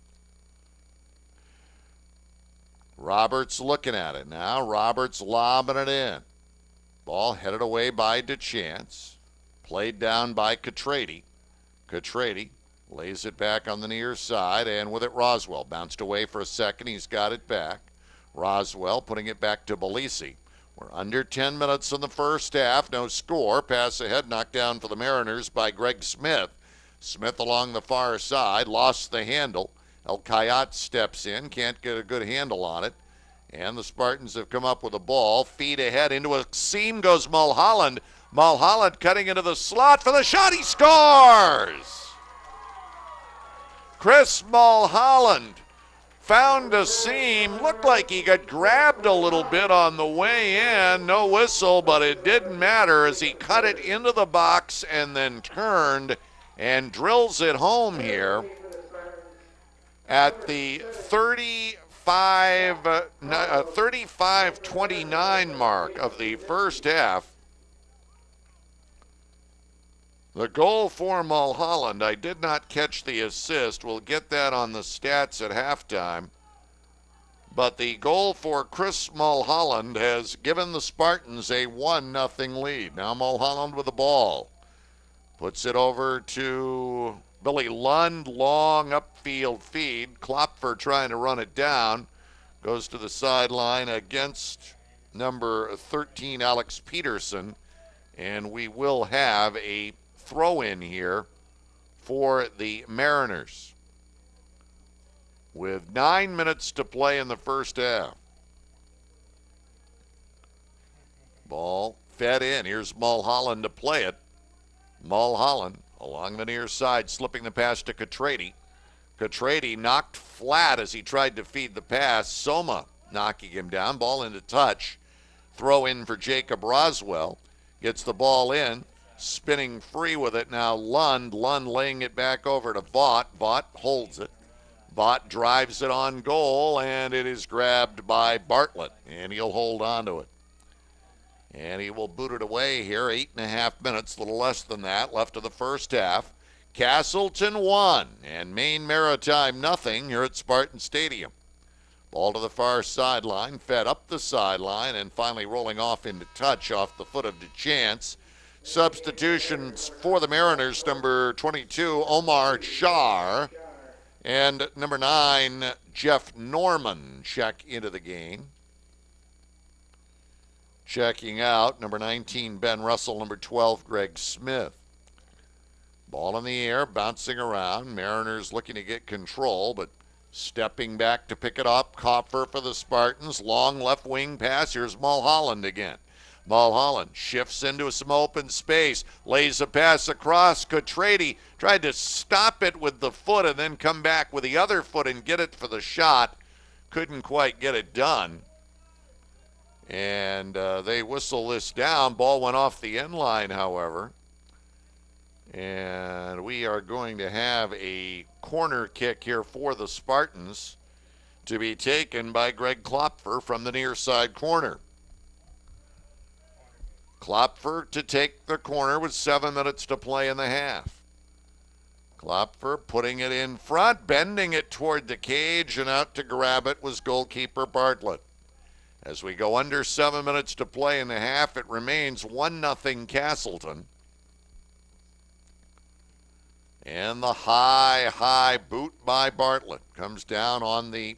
Roberts looking at it now. Roberts lobbing it in. Ball headed away by DeChance. Played down by Cotrady. Cotrady lays it back on the near side, and with it Roswell. Bounced away for a second. He's got it back. Roswell putting it back to Belisi. We're under 10 minutes in the first half. No score. Pass ahead, knocked down for the Mariners by Greg Smith. Smith along the far side, lost the handle. El Kayat steps in, can't get a good handle on it. And the Spartans have come up with a ball. Feed ahead into a seam goes Mulholland. Mulholland cutting into the slot for the shot. He scores! Chris Mulholland found a seam. Looked like he got grabbed a little bit on the way in. No whistle, but it didn't matter as he cut it into the box and then turned and drills it home here at the 35-29 mark of the first half. The goal for Mulholland, I did not catch the assist. We'll get that on the stats at halftime. But the goal for Chris Mulholland has given the Spartans a 1-0 lead. Now Mulholland with the ball. Puts it over to Billy Lund, long upfield feed. Klopfer trying to run it down. Goes to the sideline against number 13, Alex Peterson. And we will have a throw in here for the Mariners with 9 minutes to play in the first half. Ball fed in. Here's Mulholland to play it. Mulholland along the near side, slipping the pass to Catrady. Catrady knocked flat as he tried to feed the pass. Soma knocking him down. Ball into touch. Throw in for Jacob Roswell. Gets the ball in. Spinning free with it now, Lund. Lund laying it back over to Vaught. Vaught holds it. Vaught drives it on goal, and it is grabbed by Bartlett, and he'll hold on to it. And he will boot it away here. 8.5 minutes, a little less than that, left of the first half. Castleton 1 and Maine Maritime 0 here at Spartan Stadium. Ball to the far sideline, fed up the sideline, and finally rolling off into touch off the foot of DeChance. Substitutions for the Mariners, number 22, Omar Shar, and number 9, Jeff Norman check into the game. Checking out, number 19, Ben Russell, number 12, Greg Smith. Ball in the air, bouncing around. Mariners looking to get control, but stepping back to pick it up. Kopfer for the Spartans. Long left wing pass. Here's Mulholland again. Mulholland shifts into some open space, lays a pass across. Catrady tried to stop it with the foot and then come back with the other foot and get it for the shot. Couldn't quite get it done. And they whistle this down. Ball went off the end line, however. And we are going to have a corner kick here for the Spartans to be taken by Greg Klopfer from the near side corner. Klopfer to take the corner with 7 minutes to play in the half. Klopfer putting it in front, bending it toward the cage, and out to grab it was goalkeeper Bartlett. As we go under 7 minutes to play in the half, it remains 1-0 Castleton. And the high boot by Bartlett comes down on the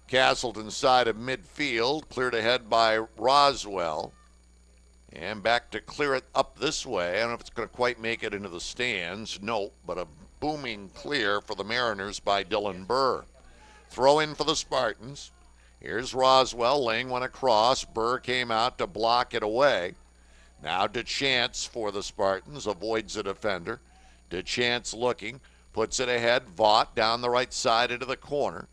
Castleton side of midfield, cleared ahead by Roswell. And back to clear it up this way. I don't know if it's going to quite make it into the stands. Nope, but a booming clear for the Mariners by Dylan Burr. Throw in for the Spartans. Here's Roswell laying one across. Burr came out to block it away. Now DeChance for the Spartans, avoids a defender. DeChance looking, puts it ahead. Vaught down the right side into the corner.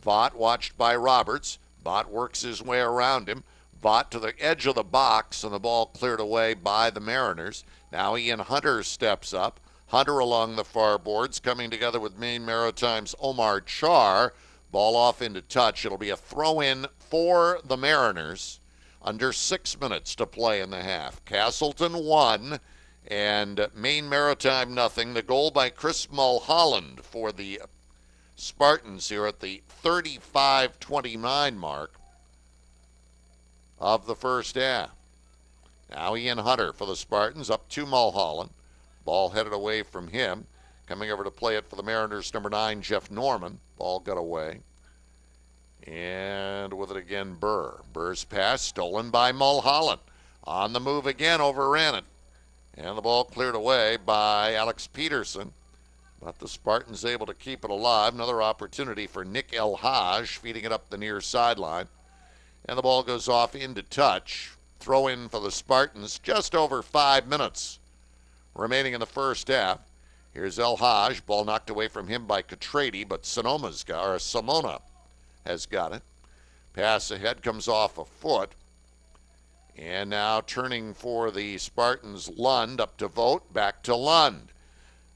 Vaught watched by Roberts. Vaught works his way around him. Vaught to the edge of the box, and the ball cleared away by the Mariners. Now Ian Hunter steps up. Hunter along the far boards, coming together with Maine Maritime's Omar Char. Ball off into touch. It'll be a throw-in for the Mariners. Under 6 minutes to play in the half. Castleton 1 and Maine Maritime 0. The goal by Chris Mulholland for the Spartans here at the 35-29 mark of the first half. Now Ian Hunter for the Spartans, up to Mulholland. Ball headed away from him. Coming over to play it for the Mariners, number 9, Jeff Norman. Ball got away. And with it again, Burr. Burr's pass stolen by Mulholland. On the move again, overran it. And the ball cleared away by Alex Peterson. But the Spartans able to keep it alive. Another opportunity for Nick El Haj, feeding it up the near sideline. And the ball goes off into touch. Throw in for the Spartans. Just over 5 minutes remaining in the first half. Here's El Haj. Ball knocked away from him by Catrady, but Simona has got it. Pass ahead comes off a foot. And now turning for the Spartans, Lund up to Vogt, back to Lund.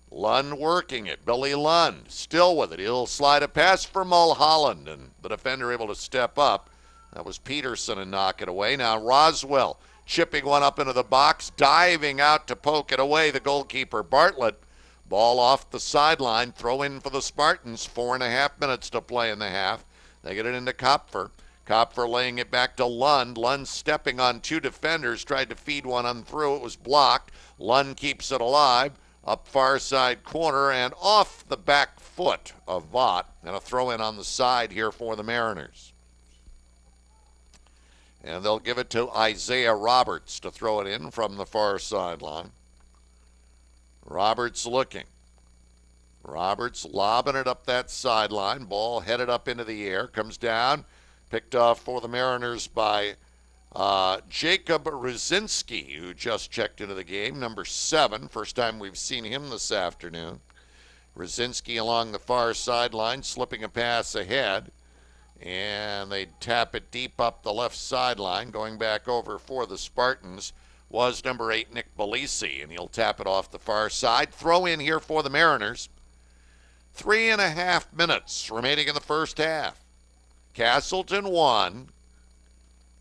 Lund working it. Billy Lund still with it. He'll slide a pass for Mulholland, and the defender able to step up. That was Peterson and knock it away. Now Roswell chipping one up into the box, diving out to poke it away. The goalkeeper, Bartlett. Ball off the sideline. Throw in for the Spartans. 4.5 minutes to play in the half. They get it into Kopfer. Kopfer laying it back to Lund. Lund stepping on two defenders. Tried to feed one on through. It was blocked. Lund keeps it alive. Up far side corner and off the back foot of Vaught. And a throw in on the side here for the Mariners. And they'll give it to Isaiah Roberts to throw it in from the far sideline. Roberts looking. Roberts lobbing it up that sideline. Ball headed up into the air. Comes down. Picked off for the Mariners by Jacob Rzyński, who just checked into the game, number 7. First time we've seen him this afternoon. Rzyński along the far sideline, slipping a pass ahead. And they tap it deep up the left sideline. Going back over for the Spartans was number 8, Nick Belisi, and he'll tap it off the far side. Throw in here for the Mariners. 3.5 minutes remaining in the first half. Castleton 1.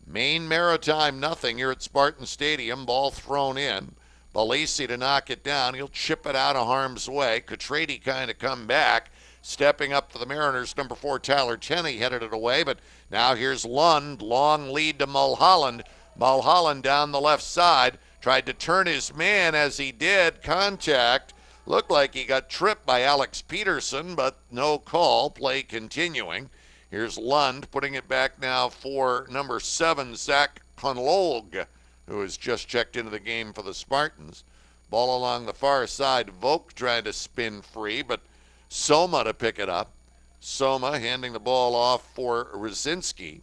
Maine Maritime nothing here at Spartan Stadium. Ball thrown in. Belisi to knock it down. He'll chip it out of harm's way. Catrady kind of come back. Stepping up for the Mariners, number 4, Tyler Tenney headed it away. But now here's Lund. Long lead to Mulholland. Mulholland down the left side. Tried to turn his man as he did. Contact. Looked like he got tripped by Alex Peterson, but no call. Play continuing. Here's Lund putting it back now for number 7, Zach Conlog, who has just checked into the game for the Spartans. Ball along the far side. Vogt trying to spin free, but Soma to pick it up. Soma handing the ball off for Rzyński.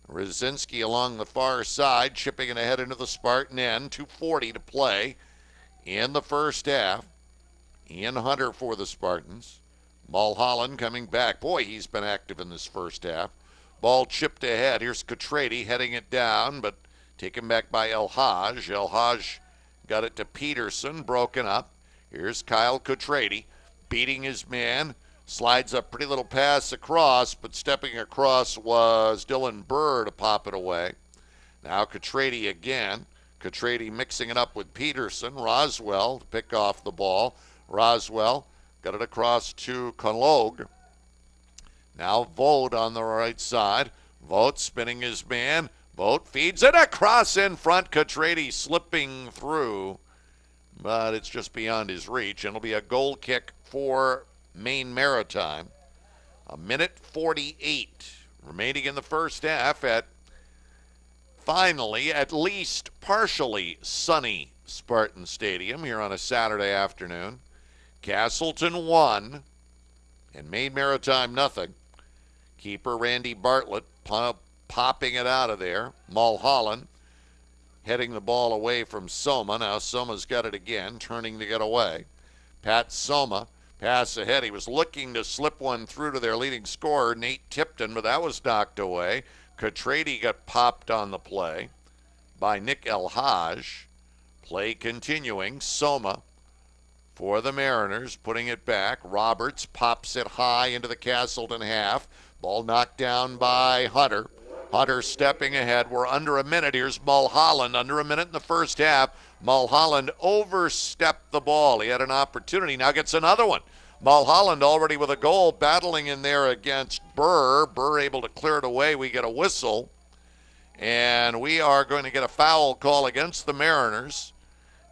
Rzyński along the far side, chipping it ahead into the Spartan end. 2:40 to play in the first half. Ian Hunter for the Spartans. Mulholland coming back. Boy, he's been active in this first half. Ball chipped ahead. Here's Catrady heading it down, but taken back by El Haj. El Haj got it to Peterson, broken up. Here's Kyle Catrady beating his man. Slides a pretty little pass across, but stepping across was Dylan Burr to pop it away. Now Catrady again. Catrady mixing it up with Peterson. Roswell to pick off the ball. Roswell got it across to Conlog. Now Vogt on the right side. Vogt spinning his man. Vogt feeds it across in front. Catrady slipping through, but it's just beyond his reach. And it'll be a goal kick for Maine Maritime. 1:48 remaining in the first half at finally at least partially sunny Spartan Stadium here on a Saturday afternoon. Castleton 1 and Maine Maritime nothing. Keeper Randy Bartlett popping it out of there. Mulholland heading the ball away from Soma. Now Soma's got it again, turning to get away. Pat Soma, pass ahead. He was looking to slip one through to their leading scorer, Nate Tipton, but that was knocked away. Catrady got popped on the play by Nick El Haj. Play continuing. Soma for the Mariners, putting it back. Roberts pops it high into the Castleton half. Ball knocked down by Hunter. Hunter stepping ahead. We're under a minute. Here's Mulholland. Under a minute in the first half. Mulholland overstepped the ball. He had an opportunity. Now gets another one. Mulholland already with a goal, battling in there against Burr. Burr able to clear it away. We get a whistle. And we are going to get a foul call against the Mariners.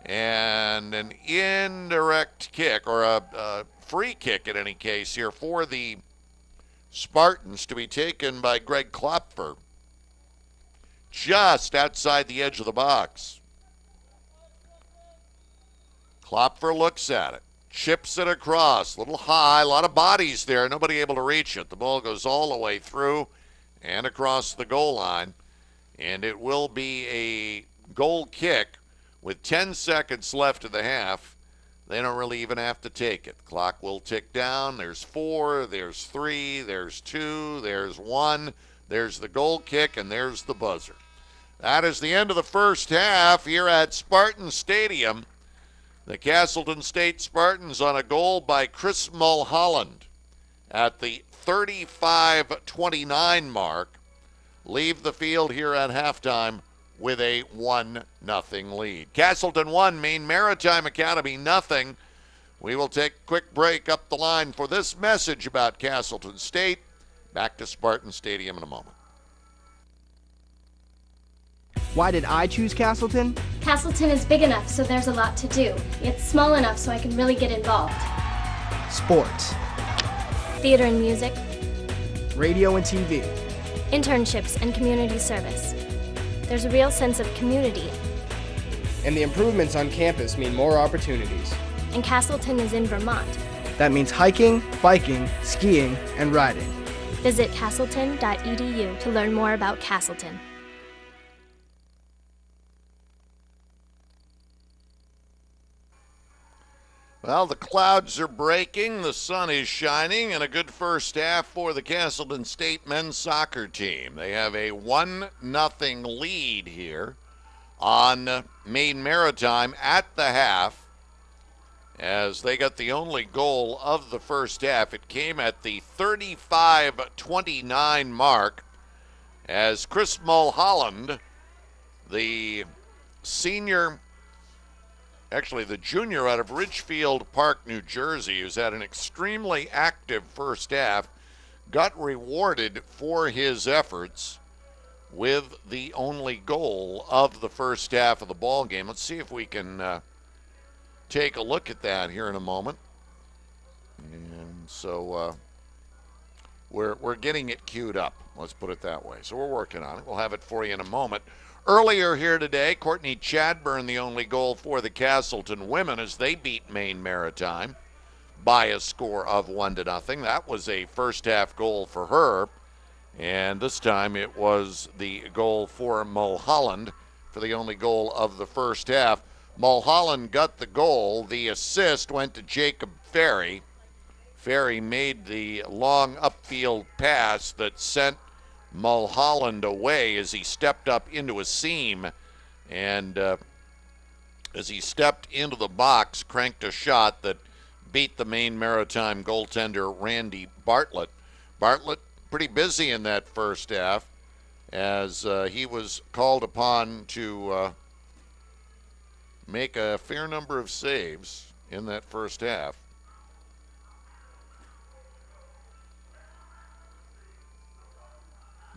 And an indirect kick, or a free kick in any case here for the Spartans, to be taken by Greg Klopfer just outside the edge of the box. Klopfer looks at it. chips it across, a little high, a lot of bodies there, nobody able to reach it. The ball goes all the way through and across the goal line, and it will be a goal kick with 10 seconds left in the half. They don't really even have to take it. Clock will tick down. There's 4, there's 3, there's 2, there's 1, there's the goal kick, and there's the buzzer. That is the end of the first half here at Spartan Stadium. The Castleton State Spartans on a goal by Chris Mulholland at the 35-29 mark leave the field here at halftime with a 1-0 lead. Castleton 1, Maine Maritime Academy 0. We will take a quick break up the line for this message about Castleton State. Back to Spartan Stadium in a moment. Why did I choose Castleton? Castleton is big enough, so there's a lot to do. It's small enough so I can really get involved. Sports. Theater and music. Radio and TV. Internships and community service. There's a real sense of community. And the improvements on campus mean more opportunities. And Castleton is in Vermont. That means hiking, biking, skiing, and riding. Visit castleton.edu to learn more about Castleton. Well, the clouds are breaking, the sun is shining, and a good first half for the Castleton State men's soccer team. They have a 1-0 lead here on Maine Maritime at the half, as they got the only goal of the first half. It came at the 35-29 mark as Chris Mulholland, the junior out of Ridgefield Park, New Jersey, who's had an extremely active first half, got rewarded for his efforts with the only goal of the first half of the ball game. Let's see if we can take a look at that here in a moment. And so we're getting it queued up. Let's put it that way. So we're working on it. We'll have it for you in a moment. Earlier here today, Courtney Chadburn, the only goal for the Castleton women as they beat Maine Maritime by a score of 1-0. That was a first half goal for her. And this time it was the goal for Mulholland for the only goal of the first half. Mulholland got the goal. The assist went to Jacob Ferry. Ferry made the long upfield pass that sent Mulholland away as he stepped up into a seam, and as he stepped into the box, cranked a shot that beat the Maine Maritime goaltender Randy Bartlett. Bartlett pretty busy in that first half as he was called upon to make a fair number of saves in that first half.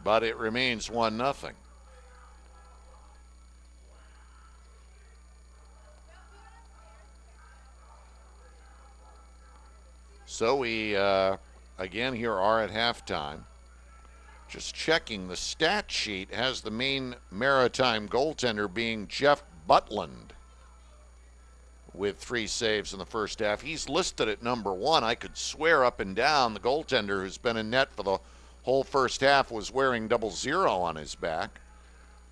But it remains 1-0. So we, again, here are at halftime. Just checking the stat sheet has the Maine Maritime goaltender being Jeff Butland with 3 saves in the first half. He's listed at number 1. I could swear up and down the goaltender who's been in net for the whole first half was wearing 00 on his back,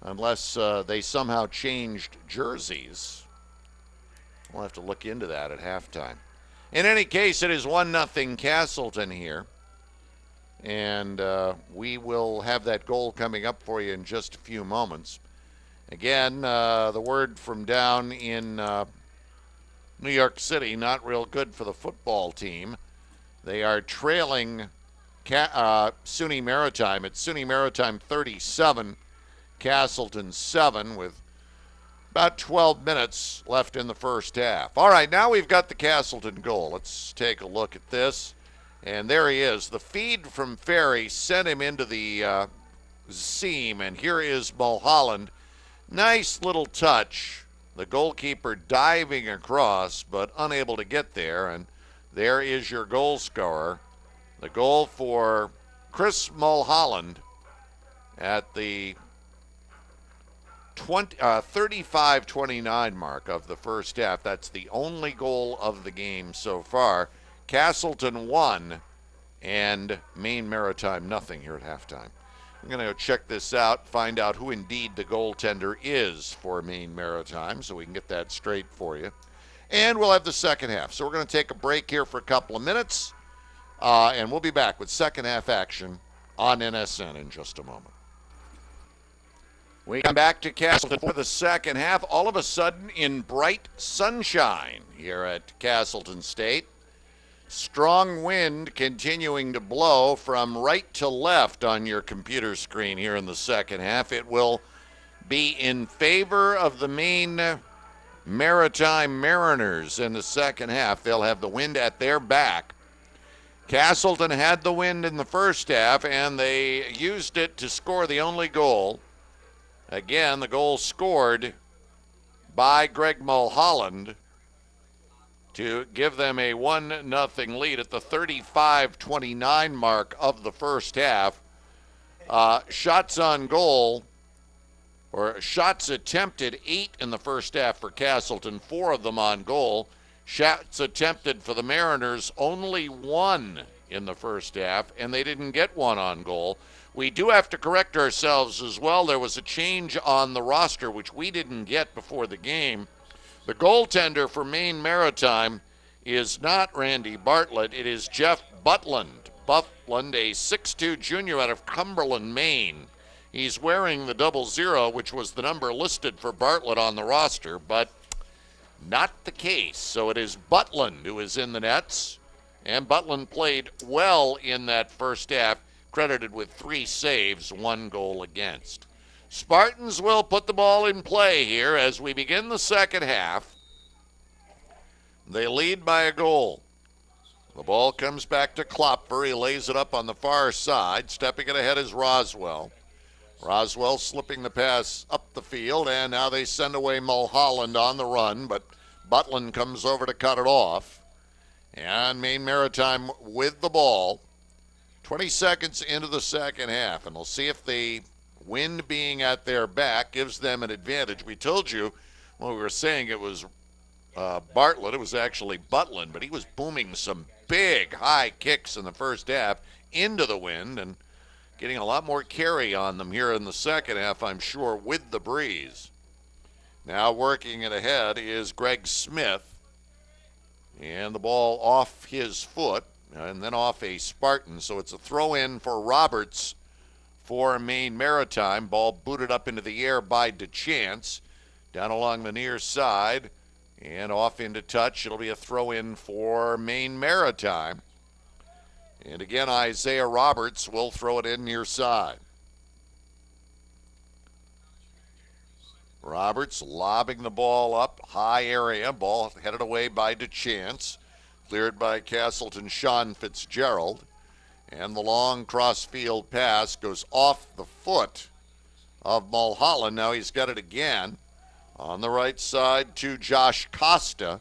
unless they somehow changed jerseys. We'll have to look into that at halftime. In any case, it is 1-0 Castleton here, and we will have that goal coming up for you in just a few moments. Again, the word from down in New York City, not real good for the football team. They are trailing SUNY Maritime. It's SUNY Maritime 37, Castleton 7, with about 12 minutes left in the first half. All right, now we've got the Castleton goal. Let's take a look at this. And there he is. The feed from Ferry sent him into the seam, and here is Mulholland. Nice little touch. The goalkeeper diving across, but unable to get there. And there is your goal scorer. The goal for Chris Mulholland at the 35-29 mark of the first half. That's the only goal of the game so far. Castleton 1 and Maine Maritime nothing here at halftime. I'm going to go check this out, find out who indeed the goaltender is for Maine Maritime so we can get that straight for you. And we'll have the second half. So we're going to take a break here for a couple of minutes, and we'll be back with second half action on NSN in just a moment. We come back to Castleton for the second half. All of a sudden in bright sunshine here at Castleton State. Strong wind continuing to blow from right to left on your computer screen here in the second half. It will be in favor of the Maine Maritime Mariners in the second half. They'll have the wind at their back. Castleton had the wind in the first half, and they used it to score the only goal. Again, the goal scored by Greg Mulholland to give them a 1-0 lead at the 35-29 mark of the first half. Shots on goal, or shots attempted, 8 in the first half for Castleton, 4 of them on goal. Shots attempted for the Mariners, only 1 in the first half, and they didn't get 1 on goal. We do have to correct ourselves as well. There was a change on the roster, which we didn't get before the game. The goaltender for Maine Maritime is not Randy Bartlett. It is Jeff Butland. Butland, a 6'2 junior out of Cumberland, Maine. He's wearing the 00, which was the number listed for Bartlett on the roster, but not the case. So it is Butland who is in the nets, and Butland played well in that first half, credited with 3 saves, 1 goal against. Spartans will put the ball in play here as we begin the second half. They lead by a goal. The ball comes back to Klopfer. He lays it up on the far side. Stepping it ahead is Roswell. Roswell slipping the pass up the field, and now they send away Mulholland on the run, but Butland comes over to cut it off. And Maine Maritime with the ball. 20 seconds into the second half, and we'll see if the wind being at their back gives them an advantage. We told you when we were saying it was Bartlett, it was actually Butland, but he was booming some big high kicks in the first half into the wind and getting a lot more carry on them here in the second half, I'm sure, with the breeze. Now working it ahead is Greg Smith, and the ball off his foot and then off a Spartan. So it's a throw-in for Roberts for Maine Maritime. Ball booted up into the air by DeChance. Down along the near side and off into touch. It'll be a throw-in for Maine Maritime. And again, Isaiah Roberts will throw it in near side. Roberts lobbing the ball up, high area. Ball headed away by DeChance. Cleared by Castleton Sean Fitzgerald. And the long cross-field pass goes off the foot of Mulholland. Now he's got it again. On the right side to Josh Costa.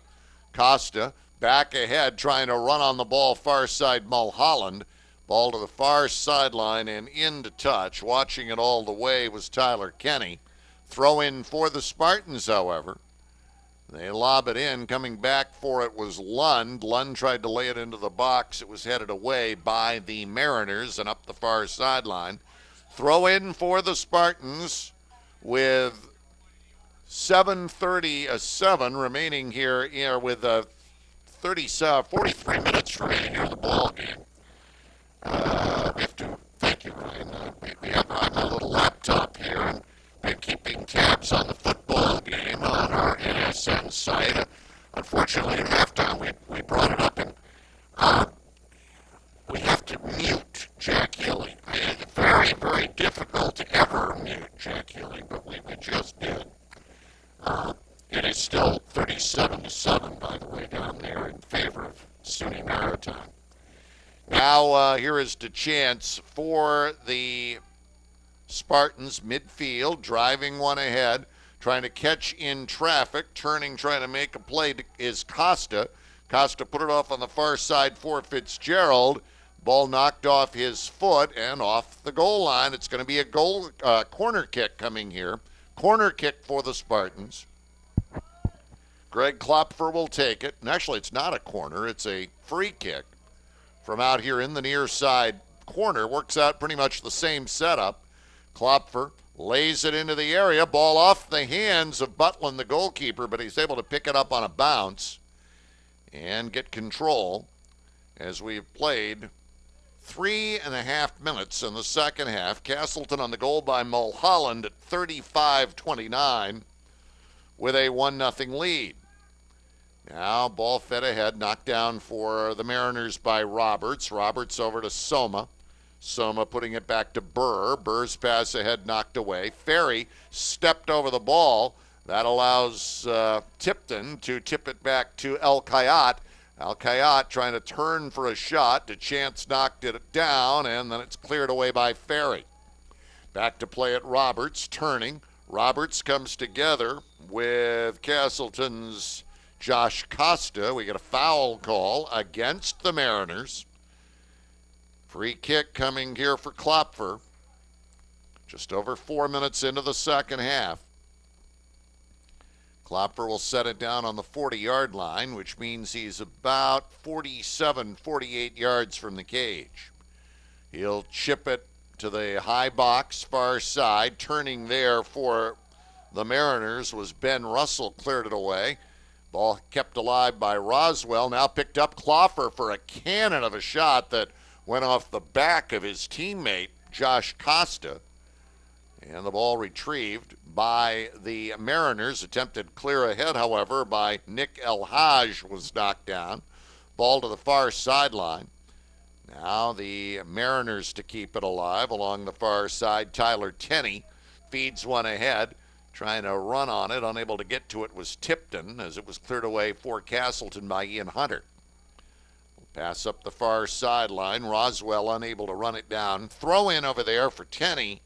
Costa back ahead trying to run on the ball far side Mulholland. Ball to the far sideline and into touch. Watching it all the way was Tyler Kenny. Throw in for the Spartans, however. They lob it in. Coming back for it was Lund. Lund tried to lay it into the box. It was headed away by the Mariners and up the far sideline. Throw in for the Spartans with 7:37 remaining here with 43 minutes remaining here in the ball game. We have to thank you, Ryan. We have my little laptop here and been keeping tabs on the football game on our NSN site. Unfortunately, at halftime, we brought it up, and we have to mute Jack Healy. It's very, very difficult to ever mute Jack Healy, but we just did. It is still 37-7, by the way, down there in favor of SUNY Maritime. Now, here is DeChance for the Spartans, midfield, driving one ahead, trying to catch in traffic, turning, trying to make a play is Costa. Costa put it off on the far side for Fitzgerald. Ball knocked off his foot and off the goal line. It's going to be a corner kick coming here. Corner kick for the Spartans. Greg Klopfer will take it. And actually, it's not a corner. It's a free kick from out here in the near side corner. Works out pretty much the same setup. Klopfer lays it into the area. Ball off the hands of Butlin, the goalkeeper, but he's able to pick it up on a bounce and get control as we've played 3.5 minutes in the second half. Castleton on the goal by Mulholland at 35-29 with a 1-0 lead. Now, ball fed ahead, knocked down for the Mariners by Roberts. Roberts over to Soma. Soma putting it back to Burr. Burr's pass ahead knocked away. Ferry stepped over the ball. That allows Tipton to tip it back to El Kayat. El Kayat trying to turn for a shot. DeChance knocked it down, and then it's cleared away by Ferry. Back to play at Roberts, turning. Roberts comes together with Castleton's Josh Costa. We get a foul call against the Mariners. Free kick coming here for Klopfer. Just over 4 minutes into the second half. Klopfer will set it down on the 40-yard line, which means he's about 47, 48 yards from the cage. He'll chip it to the high box far side. Turning there for the Mariners was Ben Russell, cleared it away. Ball kept alive by Roswell, now picked up. Klopfer for a cannon of a shot that went off the back of his teammate, Josh Costa. And the ball retrieved by the Mariners. Attempted clear ahead, however, by Nick El-Haj was knocked down. Ball to the far sideline. Now the Mariners to keep it alive along the far side. Tyler Tenney feeds one ahead. Trying to run on it, unable to get to it was Tipton as it was cleared away for Castleton by Ian Hunter. Pass up the far sideline. Roswell unable to run it down. Throw in over there for Tenney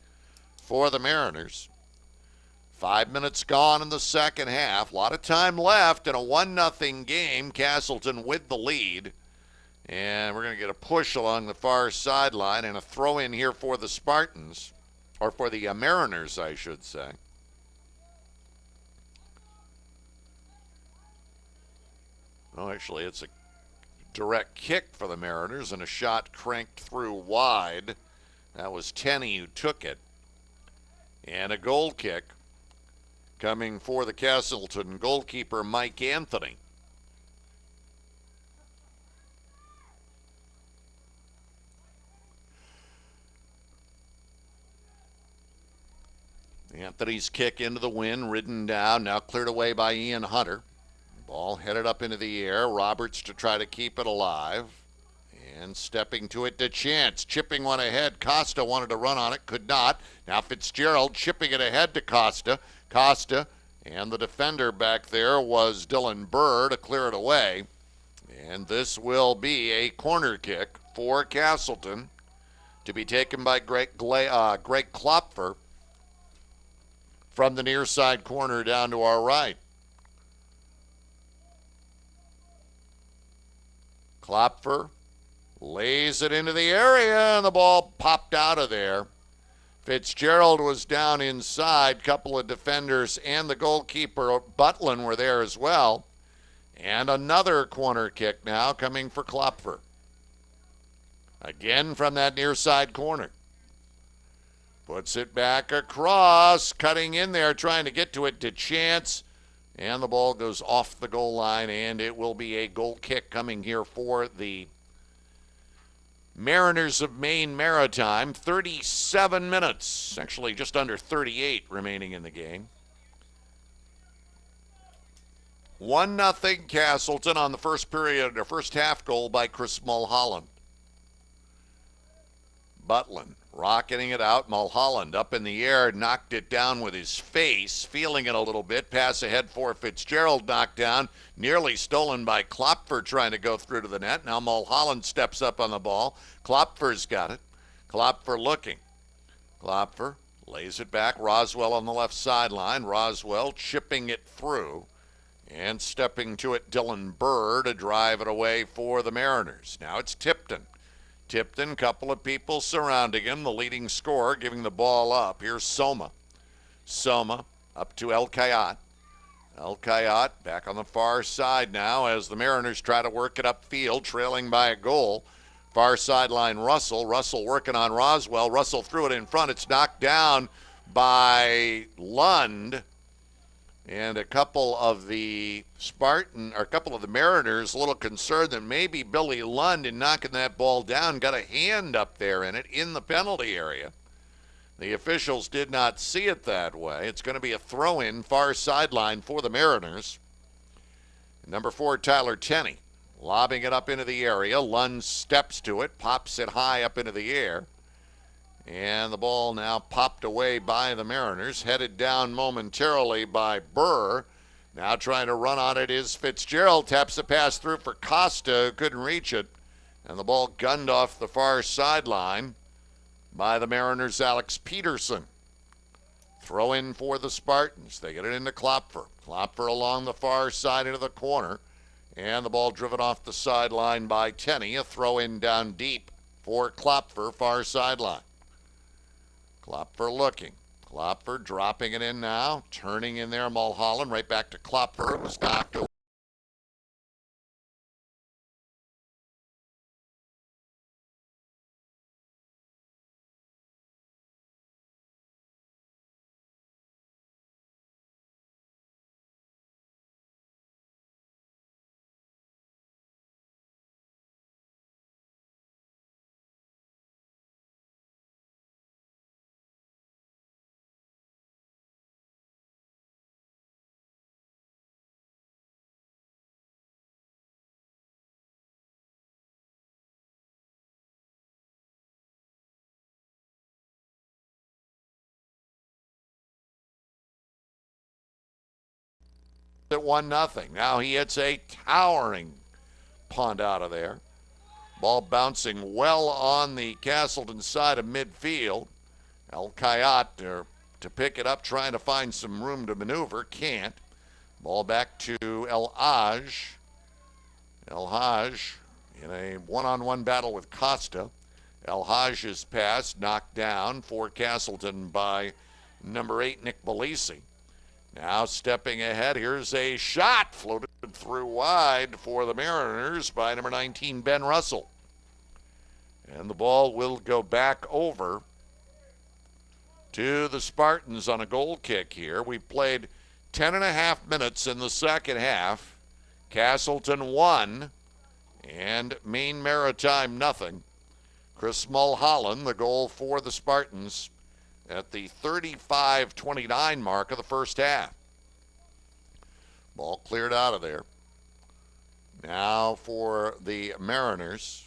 for the Mariners. 5 minutes gone in the second half. A lot of time left in a 1-0 game. Castleton with the lead. And we're going to get a push along the far sideline and a throw in here for the Spartans. Or for the Mariners, I should say. Oh, actually, it's a direct kick for the Mariners and a shot cranked through wide. That was Tenney who took it. And a goal kick coming for the Castleton goalkeeper, Mike Anthony. Anthony's kick into the wind, ridden down, now cleared away by Ian Hunter. Ball headed up into the air. Roberts to try to keep it alive. And stepping to it, DeChance chipping one ahead. Costa wanted to run on it, could not. Now Fitzgerald chipping it ahead to Costa. Costa and the defender back there was Dylan Burr to clear it away. And this will be a corner kick for Castleton to be taken by Greg Klopfer from the near side corner down to our right. Klopfer lays it into the area, and the ball popped out of there. Fitzgerald was down inside. Couple of defenders and the goalkeeper, Butlin, were there as well. And another corner kick now coming for Klopfer. Again from that near side corner. Puts it back across, cutting in there, trying to get to it. DeChance. And the ball goes off the goal line, and it will be a goal kick coming here for the Mariners of Maine Maritime. 37 minutes, actually just under 38 remaining in the game. 1-0 Castleton on the first period, or first half goal by Chris Mulholland. Butlin rocketing it out. Mulholland up in the air, knocked it down with his face, feeling it a little bit. Pass ahead for Fitzgerald, knocked down, nearly stolen by Klopfer trying to go through to the net. Now Mulholland steps up on the ball. Klopfer's got it. Klopfer looking. Klopfer lays it back. Roswell on the left sideline. Roswell chipping it through. And stepping to it, Dylan Burr to drive it away for the Mariners. Now it's Tipton. Tipton, couple of people surrounding him. The leading scorer giving the ball up. Here's Soma. Soma Up to El Coyote. El Coyote back on the far side now as the Mariners try to work it upfield, trailing by a goal. Far sideline Russell. Russell working on Roswell. Russell threw it in front. It's knocked down by Lund. And a couple of the Mariners a little concerned that maybe Billy Lund, in knocking that ball down, got a hand up there in it in the penalty area. The officials did not see it that way. It's going to be a throw-in far sideline for the Mariners. Number 4, Tyler Tenney, lobbing it up into the area. Lund steps to it, pops it high up into the air. And the ball now popped away by the Mariners, headed down momentarily by Burr. Now trying to run on it is Fitzgerald. Taps the pass through for Costa, who couldn't reach it. And the ball gunned off the far sideline by the Mariners' Alex Peterson. Throw in for the Spartans. They get it into Klopfer. Klopfer along the far side into the corner. And the ball driven off the sideline by Tenney. A throw in down deep for Klopfer, far sideline. Klopfer looking. Klopfer dropping it in now. Turning in there, Mulholland. Right back to Klopfer. It was knocked away. At 1-0. Now he hits a towering punt out of there. Ball bouncing well on the Castleton side of midfield. El Coyote to pick it up, trying to find some room to maneuver. Can't. Ball back to El Haj. El Haj in a one-on-one battle with Costa. El Haj's pass knocked down for Castleton by number 8, Nick Belisi. Now stepping ahead, here's a shot floated through wide for the Mariners by number 19, Ben Russell. And the ball will go back over to the Spartans on a goal kick here. We played 10.5 minutes in the second half. Castleton 1 and Maine Maritime 0. Chris Mulholland, the goal for the Spartans at the 35-29 mark of the first half. Ball cleared out of there. Now for the Mariners,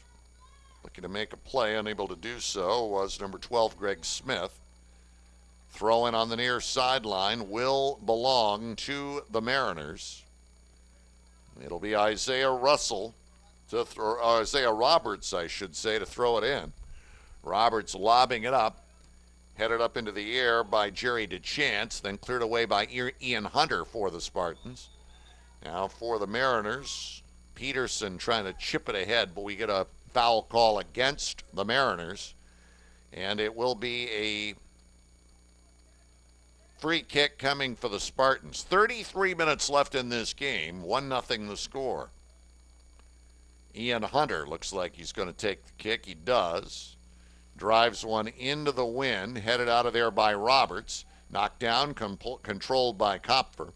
looking to make a play, unable to do so, was number 12, Greg Smith. Throw in on the near sideline will belong to the Mariners. It'll be Isaiah Roberts, I should say, to throw it in. Roberts lobbing it up. Headed up into the air by Jerry DeChance, then cleared away by Ian Hunter for the Spartans. Now for the Mariners, Peterson trying to chip it ahead, but we get a foul call against the Mariners. And it will be a free kick coming for the Spartans. 33 minutes left in this game, 1-0 the score. Ian Hunter looks like he's going to take the kick. He does. Drives one into the wind, headed out of there by Roberts. Knocked down, controlled by Kopfer.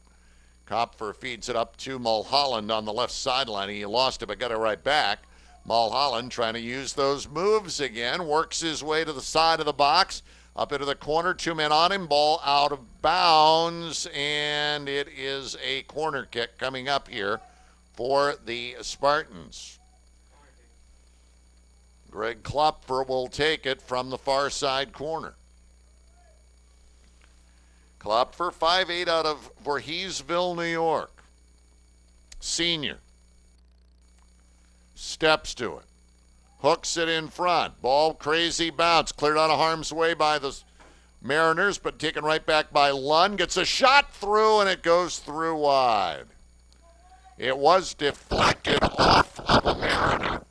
Kopfer feeds it up to Mulholland on the left sideline. He lost it, but got it right back. Mulholland trying to use those moves again. Works his way to the side of the box. Up into the corner, 2 men on him. Ball out of bounds, and it is a corner kick coming up here for the Spartans. Greg Klopfer will take it from the far side corner. Klopfer, 5'8" out of Voorheesville, New York. Senior. Steps to it. Hooks it in front. Ball crazy bounce. Cleared out of harm's way by the Mariners, but taken right back by Lund. Gets a shot through, and it goes through wide. It was deflected off of a Mariner.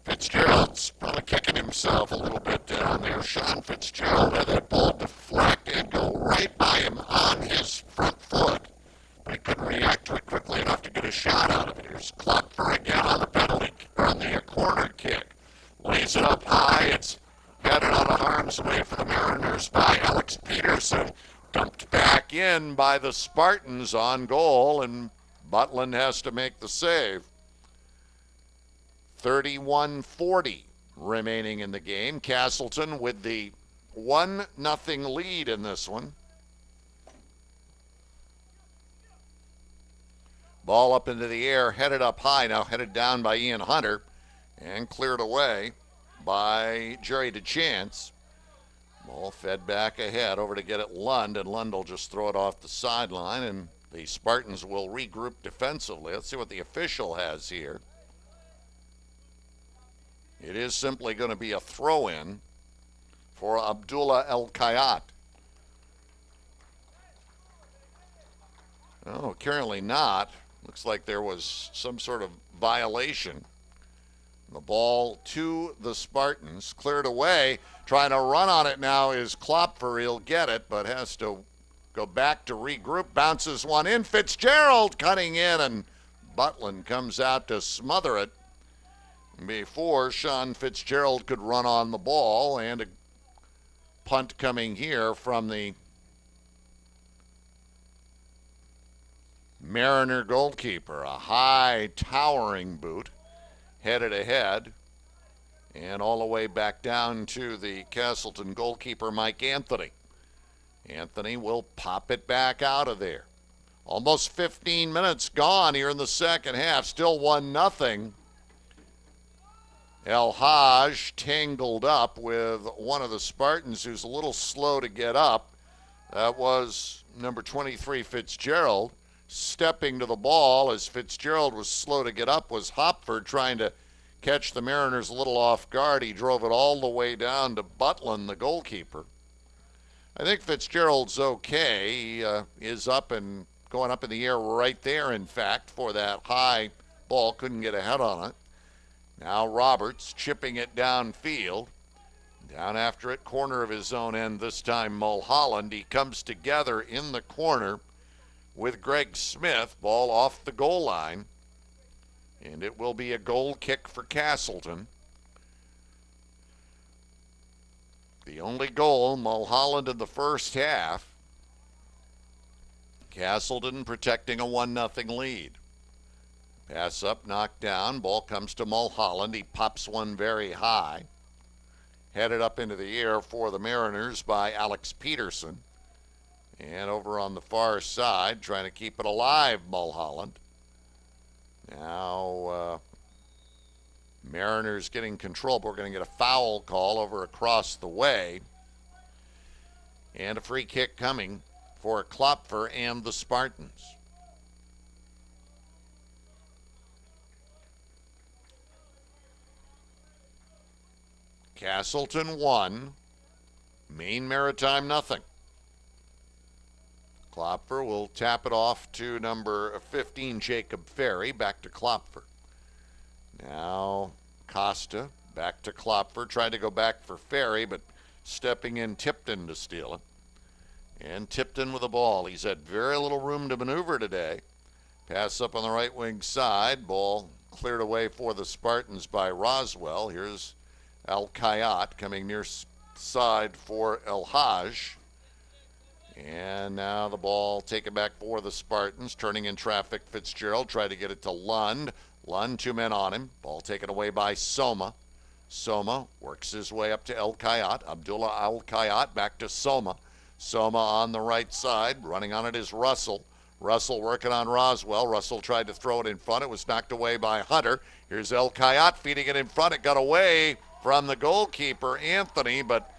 Fitzgerald's probably kicking himself a little bit down there. Sean Fitzgerald had that ball deflect and go right by him on a shot out of it. Here's Klopfer again on the penalty, on the corner kick. Lays it up high. It's headed out of harm's way for the Mariners by Alex Peterson. Dumped back in by the Spartans on goal, and Butland has to make the save. 31-40 remaining in the game. Castleton with the 1-0 lead in this one. Ball up into the air, headed up high, now headed down by Ian Hunter, and cleared away by Jerry DeChance. Ball fed back ahead over to get it Lund, and Lund will just throw it off the sideline, and the Spartans will regroup defensively. Let's see what the official has here. It is simply going to be a throw-in for Abdullah El Kayat. Oh, currently not. Looks like there was some sort of violation. The ball to the Spartans, cleared away. Trying to run on it now is Klopfer. He'll get it, but has to go back to regroup. Bounces one in. Fitzgerald cutting in, and Butland comes out to smother it before Sean Fitzgerald could run on the ball. And a punt coming here from the Mariner goalkeeper. A high, towering boot headed ahead and all the way back down to the Castleton goalkeeper, Mike Anthony. Anthony will pop it back out of there. Almost 15 minutes gone here in the second half. Still 1-0. El Haj tangled up with one of the Spartans who's a little slow to get up. That was number 23, Fitzgerald. Stepping to the ball as Fitzgerald was slow to get up was Hopford, trying to catch the Mariners a little off guard. He drove it all the way down to Butland, the goalkeeper. I think Fitzgerald's okay. He is up and going up in the air right there, in fact, for that high ball. Couldn't get a head on it. Now Roberts chipping it downfield. Down after it, corner of his own end, this time Mulholland. He comes together in the corner with Greg Smith. Ball off the goal line. And it will be a goal kick for Castleton. The only goal, Mulholland in the first half. Castleton protecting a 1-0 lead. Pass up, knocked down. Ball comes to Mulholland. He pops one very high. Headed up into the air for the Mariners by Alex Peterson. And over on the far side, trying to keep it alive, Mulholland. Now, Mariners getting control, but we're going to get a foul call over across the way. And a free kick coming for Klopfer and the Spartans. Castleton 1, Maine Maritime 0. Klopfer will tap it off to number 15, Jacob Ferry. Back to Klopfer. Now Costa back to Klopfer. Tried to go back for Ferry, but stepping in Tipton to steal it. And Tipton with the ball. He's had very little room to maneuver today. Pass up on the right wing side. Ball cleared away for the Spartans by Roswell. Here's Al Kayat coming near side for El Haj. And now the ball taken back for the Spartans. Turning in traffic, Fitzgerald tried to get it to Lund. Lund, 2 men on him. Ball taken away by Soma. Soma works his way up to El Kayat. Abdullah Al Kayat back to Soma. Soma on the right side. Running on it is Russell. Russell working on Roswell. Russell tried to throw it in front. It was knocked away by Hunter. Here's El Kayat feeding it in front. It got away from the goalkeeper, Anthony, but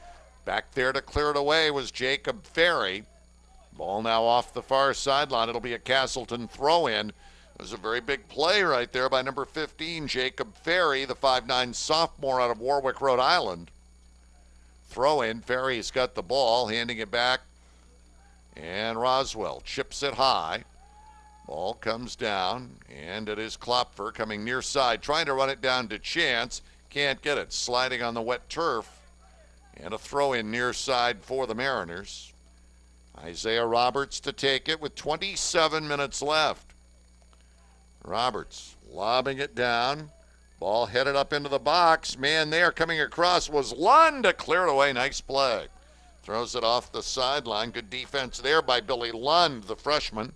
back there to clear it away was Jacob Ferry. Ball now off the far sideline. It'll be a Castleton throw-in. It was a very big play right there by number 15, Jacob Ferry, the 5'9" sophomore out of Warwick, Rhode Island. Throw-in. Ferry's got the ball, handing it back. And Roswell chips it high. Ball comes down, and it is Klopfer coming near side, trying to run it down to Chance. Can't get it. Sliding on the wet turf. And a throw-in near side for the Mariners. Isaiah Roberts to take it with 27 minutes left. Roberts lobbing it down. Ball headed up into the box. Man there coming across was Lund to clear it away. Nice play. Throws it off the sideline. Good defense there by Billy Lund, the freshman.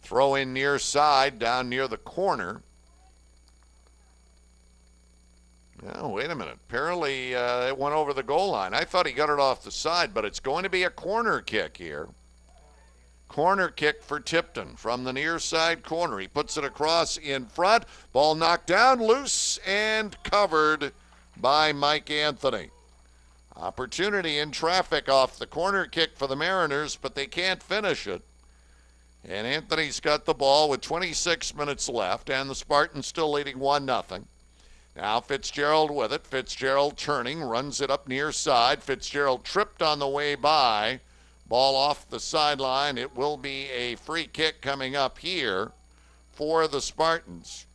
Throw in near side, down near the corner. Oh, wait a minute. Apparently it went over the goal line. I thought he got it off the side, but it's going to be a corner kick here. Corner kick for Tipton from the near side corner. He puts it across in front. Ball knocked down, loose, and covered by Mike Anthony. Opportunity in traffic off the corner kick for the Mariners, but they can't finish it. And Anthony's got the ball with 26 minutes left, and the Spartans still leading 1-0. Now Fitzgerald with it. Fitzgerald turning, runs it up near side. Fitzgerald tripped on the way by. Ball off the sideline. It will be a free kick coming up here for the Spartans.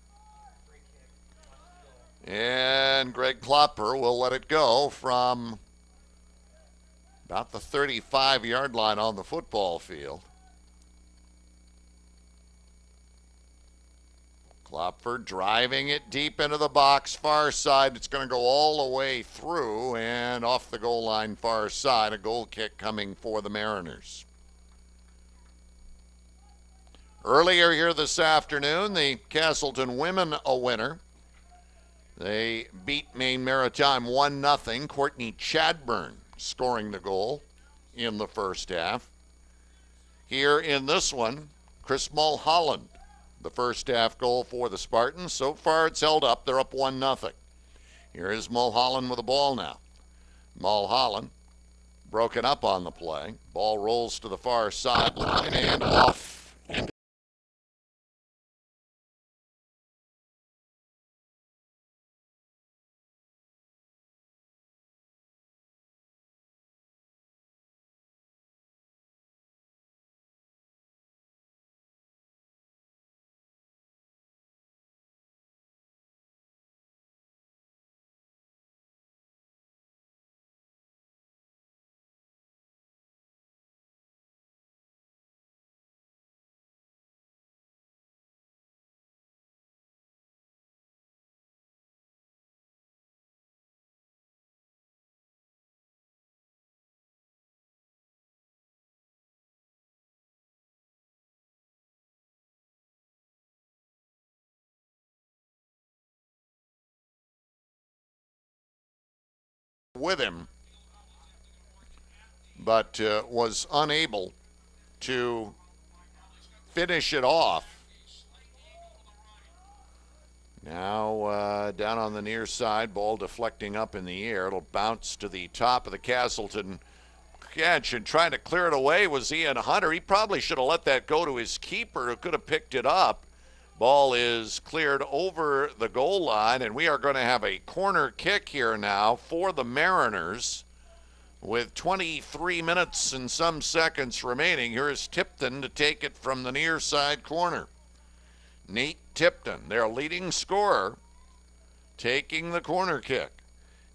And Greg Klopper will let it go from about the 35-yard line on the football field. Klopfer driving it deep into the box, far side. It's going to go all the way through and off the goal line, far side. A goal kick coming for the Mariners. Earlier here this afternoon, the Castleton women a winner. They beat Maine Maritime 1-0. Courtney Chadburn scoring the goal in the first half. Here in this one, Chris Mulholland, the first half goal for the Spartans. So far it's held up. They're up 1-0. Here is Mulholland with the ball now. Mulholland broken up on the play. Ball rolls to the far sideline and off. With him, but was unable to finish it off. Now down on the near side, ball deflecting up in the air. It'll bounce to the top of the Castleton catch, and trying to clear it away was Ian Hunter. He probably should have let that go to his keeper, who could have picked it up. Ball is cleared over the goal line, and we are going to have a corner kick here now for the Mariners with 23 minutes and some seconds remaining. Here is Tipton to take it from the near side corner. Nate Tipton, their leading scorer, taking the corner kick.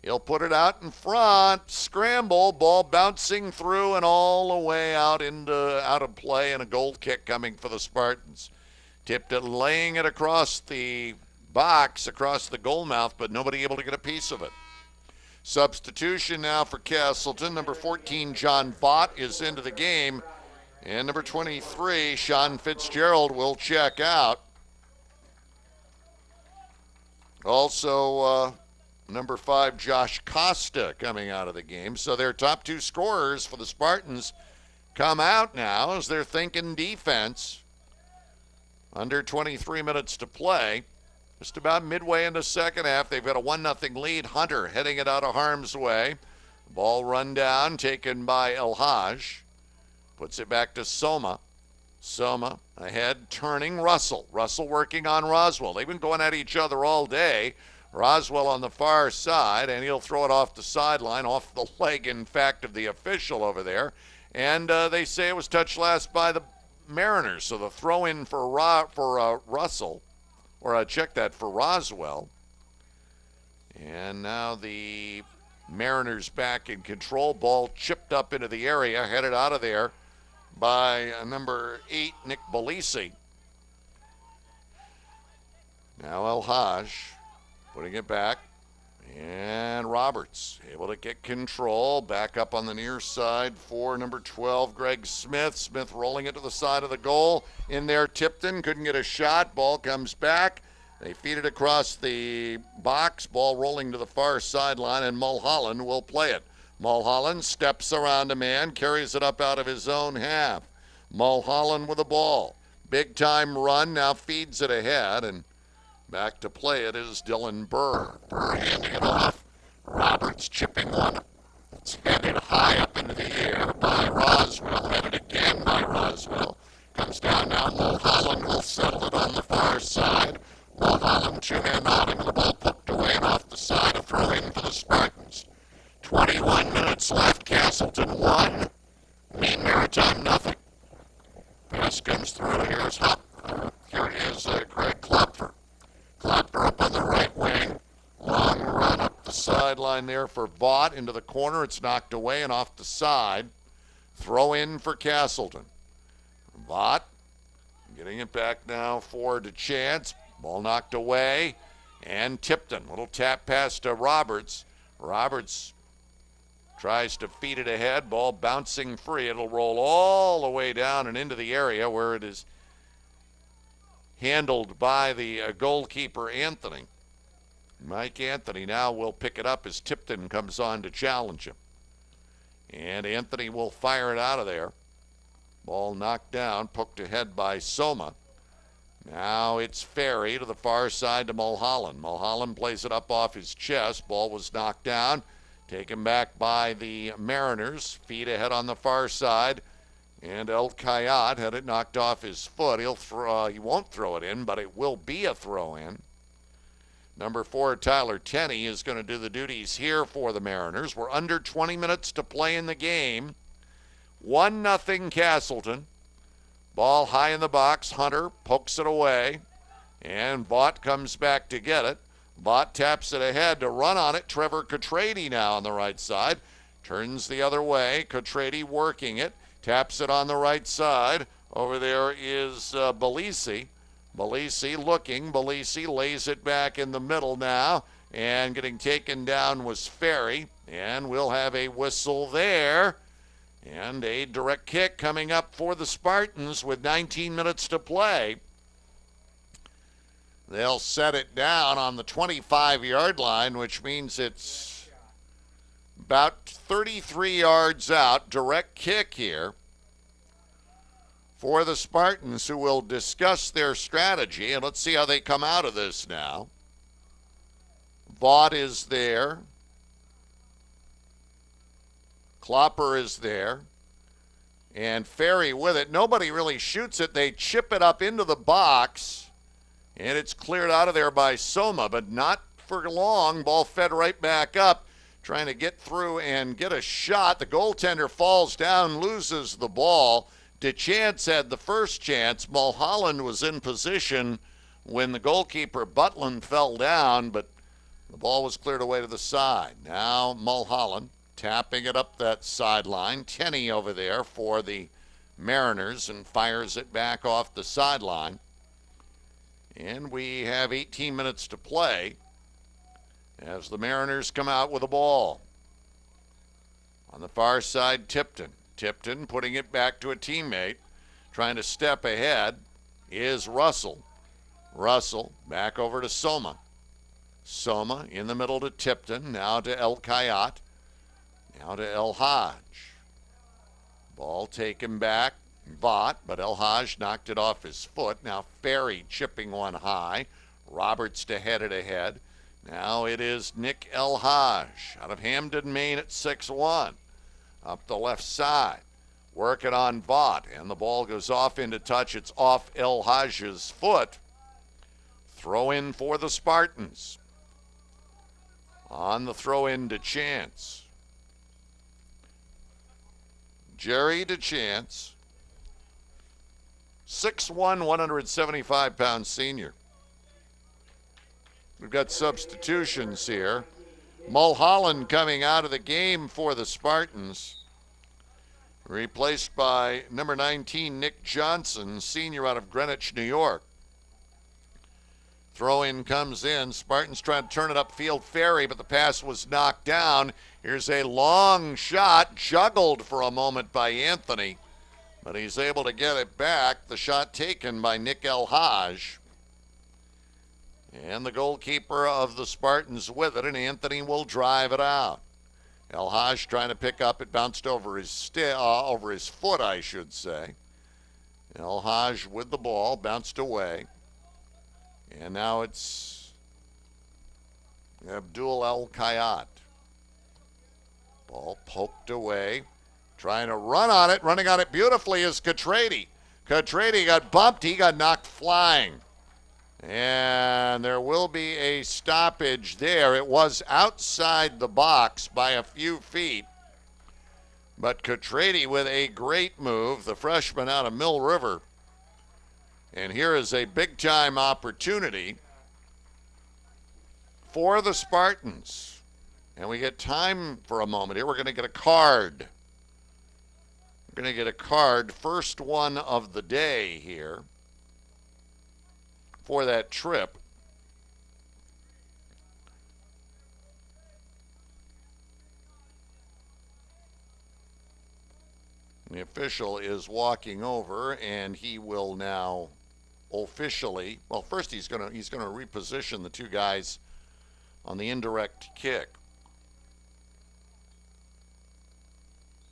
He'll put it out in front, scramble, ball bouncing through and all the way out of play, and a goal kick coming for the Spartans. Tipton laying it across the box, across the goal mouth, but nobody able to get a piece of it. Substitution now for Castleton. Number 14, John Vaught, is into the game. And number 23, Sean Fitzgerald, will check out. Also, number 5, Josh Costa, coming out of the game. So their top two scorers for the Spartans come out now as they're thinking defense. Under 23 minutes to play. Just about midway in the second half, they've got a 1-0 lead. Hunter heading it out of harm's way. Ball run down, taken by El Haj. Puts it back to Soma. Soma ahead, turning Russell. Russell working on Roswell. They've been going at each other all day. Roswell on the far side, and he'll throw it off the sideline, off the leg, in fact, of the official over there. And they say it was touched last by the Mariners, so the throw in for Russell, or check that for Roswell. And now the Mariners back in control. Ball chipped up into the area, headed out of there by number 8, Nick Belisi. El Haj putting it back. And Roberts able to get control. Back up on the near side for number 12, Greg Smith. Smith rolling it to the side of the goal. In there, Tipton couldn't get a shot. Ball comes back. They feed it across the box. Ball rolling to the far sideline, and Mulholland will play it. Mulholland steps around a man, carries it up out of his own half. Mulholland with the ball. Big time run, now feeds it ahead, and back to play it is Dylan Burr. Burr handing it off. Roberts chipping one. It's headed high up into the air by Roswell. Headed again by Roswell. Comes down now. Mulholland will settle it on the far side. Mulholland, two men out, and the ball poked away and off the side. A throw in for the Spartans. 21 minutes left. Castleton 1. Maine Maritime nothing. Pass comes through. Here's Greg Klopfer. Klopfer up on the right wing. Long run up the sideline there for Vaught into the corner. It's knocked away and off the side. Throw in for Castleton. Vaught getting it back now for DeChance. Ball knocked away. And Tipton. Little tap pass to Roberts. Roberts tries to feed it ahead. Ball bouncing free. It'll roll all the way down and into the area where it is handled by the goalkeeper, Anthony. Mike Anthony now will pick it up as Tipton comes on to challenge him. And Anthony will fire it out of there. Ball knocked down, poked ahead by Soma. Now it's Ferry to the far side to Mulholland. Mulholland plays it up off his chest. Ball was knocked down. Taken back by the Mariners. Feet ahead on the far side. And El Kayat had it knocked off his foot. He won't throw it in, but it will be a throw in. Number 4, Tyler Tenney, is going to do the duties here for the Mariners. We're under 20 minutes to play in the game. 1-0 Castleton. Ball high in the box. Hunter pokes it away. And Vaught comes back to get it. Vaught taps it ahead to run on it. Trevor Cotrady now on the right side. Turns the other way. Cotrady working it. Taps it on the right side. Over there is Belisi. Belisi looking. Belisi lays it back in the middle now. And getting taken down was Ferry. And we'll have a whistle there. And a direct kick coming up for the Spartans with 19 minutes to play. They'll set it down on the 25-yard line, which means it's about 33 yards out. Direct kick here for the Spartans, who will discuss their strategy. And let's see how they come out of this now. Vaught is there. Klopper is there. And Ferry with it. Nobody really shoots it. They chip it up into the box. And it's cleared out of there by Soma, but not for long. Ball fed right back up, trying to get through and get a shot. The goaltender falls down, loses the ball. DeChance had the first chance. Mulholland was in position when the goalkeeper, Butland, fell down, but the ball was cleared away to the side. Now Mulholland tapping it up that sideline. Tenney over there for the Mariners and fires it back off the sideline. And we have 18 minutes to play as the Mariners come out with the ball. On the far side, Tipton. Tipton putting it back to a teammate. Trying to step ahead is Russell. Russell back over to Soma. Soma in the middle to Tipton. Now to El Kayat. Now to El Haj. Ball taken back. Vaught, but El Haj knocked it off his foot. Now Ferry chipping one high. Roberts to head it ahead. Now it is Nick El Haj out of Hamden, Maine at 6'1". Up the left side. Working on Vaught, and the ball goes off into touch. It's off El Haj's foot. Throw in for the Spartans. On the throw in DeChance. Jerry DeChance. 6'1", 175-pound senior. We've got substitutions here. Mulholland coming out of the game for the Spartans. Replaced by number 19, Nick Johnson, senior out of Greenwich, New York. Throw-in comes in. Spartans trying to turn it upfield. Ferry, but the pass was knocked down. Here's a long shot, juggled for a moment by Anthony, but he's able to get it back. The shot taken by Nick El-Haj. And the goalkeeper of the Spartans with it, and Anthony will drive it out. El-Haj trying to pick up. It bounced over his foot, I should say. El-Haj with the ball, bounced away. And now it's Abdul El-Kayat. Ball poked away. Trying to run on it. Running on it beautifully is Catrady. Catrady got bumped. He got knocked flying. And there will be a stoppage there. It was outside the box by a few feet. But Catrady with a great move, the freshman out of Mill River. And here is a big-time opportunity for the Spartans. And we get time for a moment here. We're going to get a card. We're going to get a card, first one of the day here for that trip. The official is walking over, and he will now officially, well, first he's going to reposition the two guys on the indirect kick.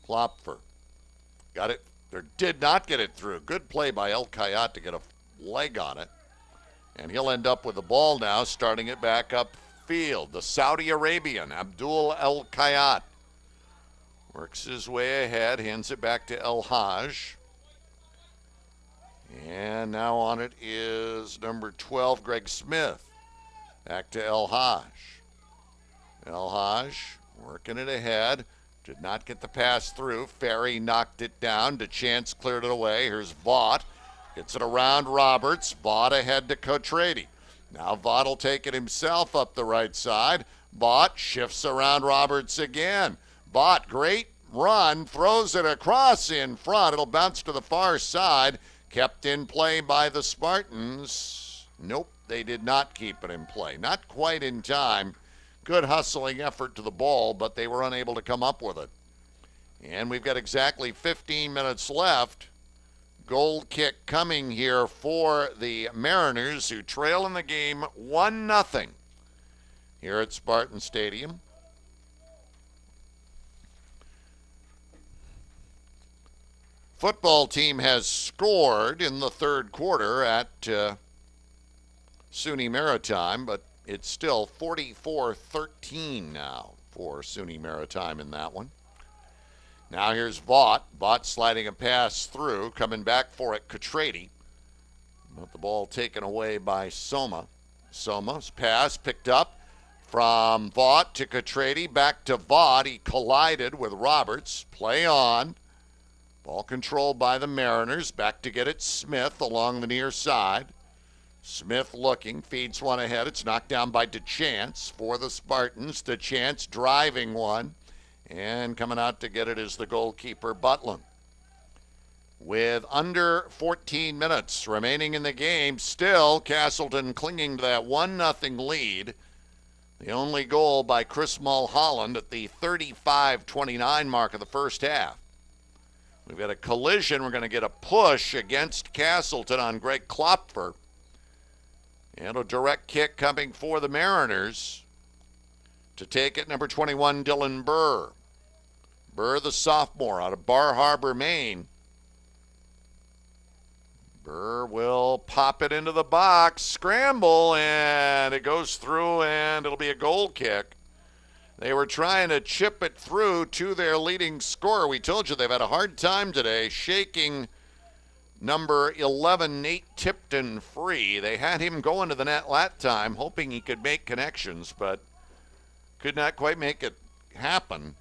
Klopfer got it, or did not get it through. Good play by El-Kayat to get a leg on it. And he'll end up with the ball now, starting it back upfield. The Saudi Arabian, Abdul El-Kayat, works his way ahead, hands it back to El-Haj. And now on it is number 12, Greg Smith. Back to El-Haj. El-Haj working it ahead. Did not get the pass through. Ferry knocked it down. DeChance cleared it away. Here's Vaught. Gets it around Roberts. Vaught ahead to Catrady. Now Vaught will take it himself up the right side. Vaught shifts around Roberts again. Vaught, great run, throws it across in front. It'll bounce to the far side. Kept in play by the Spartans. Nope, they did not keep it in play. Not quite in time. Good hustling effort to the ball, but they were unable to come up with it. And we've got exactly 15 minutes left. Goal kick coming here for the Mariners, who trail in the game 1-0 here at Spartan Stadium. Football team has scored in the third quarter at SUNY Maritime, but it's still 44-13 now for SUNY Maritime in that one. Now here's Vaught. Vaught sliding a pass through, coming back for it, Catrady. But the ball taken away by Soma. Soma's pass picked up from Vaught to Catrady, back to Vaught. He collided with Roberts. Play on. Ball controlled by the Mariners. Back to get it, Smith along the near side. Smith looking, feeds one ahead. It's knocked down by DeChance for the Spartans. DeChance driving one. And coming out to get it is the goalkeeper, Butlin. With under 14 minutes remaining in the game, still Castleton clinging to that 1-0 lead. The only goal by Chris Mulholland at the 35-29 mark of the first half. We've got a collision. We're going to get a push against Castleton on Greg Klopfer. And a direct kick coming for the Mariners. To take it, number 21, Dylan Burr. Burr, the sophomore, out of Bar Harbor, Maine. Burr will pop it into the box, scramble, and it goes through, and it'll be a goal kick. They were trying to chip it through to their leading scorer. We told you they've had a hard time today shaking number 11, Nate Tipton, free. They had him going to the net that time, hoping he could make connections, but could not quite make it happen.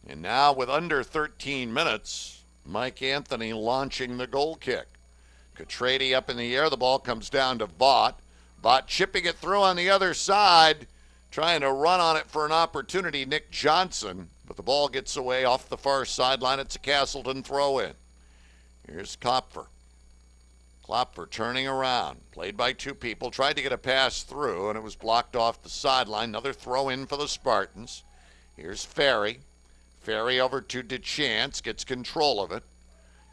And now with under 13 minutes, Mike Anthony launching the goal kick. Catrady up in the air. The ball comes down to Vaught. Vaught chipping it through on the other side, trying to run on it for an opportunity, Nick Johnson. But the ball gets away off the far sideline. It's a Castleton throw-in. Here's Kopfer. Klopfer turning around, played by two people, tried to get a pass through, and it was blocked off the sideline. Another throw in for the Spartans. Here's Ferry. Ferry over to DeChance, gets control of it.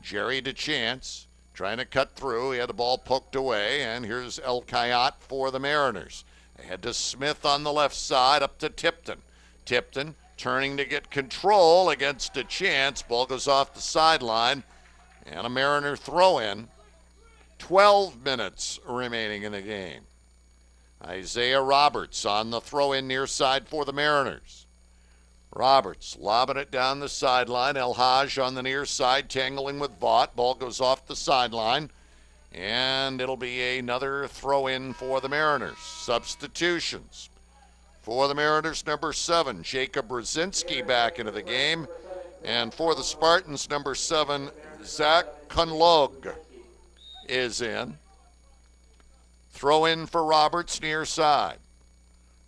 Jerry DeChance trying to cut through. He had the ball poked away, and here's El Kayat for the Mariners. Ahead to Smith on the left side, up to Tipton. Tipton turning to get control against DeChance. Ball goes off the sideline, and a Mariner throw-in. 12 minutes remaining in the game. Isaiah Roberts on the throw-in near side for the Mariners. Roberts lobbing it down the sideline. El Haj on the near side, tangling with Vaught. Ball goes off the sideline, and it'll be another throw-in for the Mariners. Substitutions. For the Mariners, number 7, Jacob Brzezinski back into the game. And for the Spartans, number 7, Zach Kunlog is in. Throw in for Roberts near side.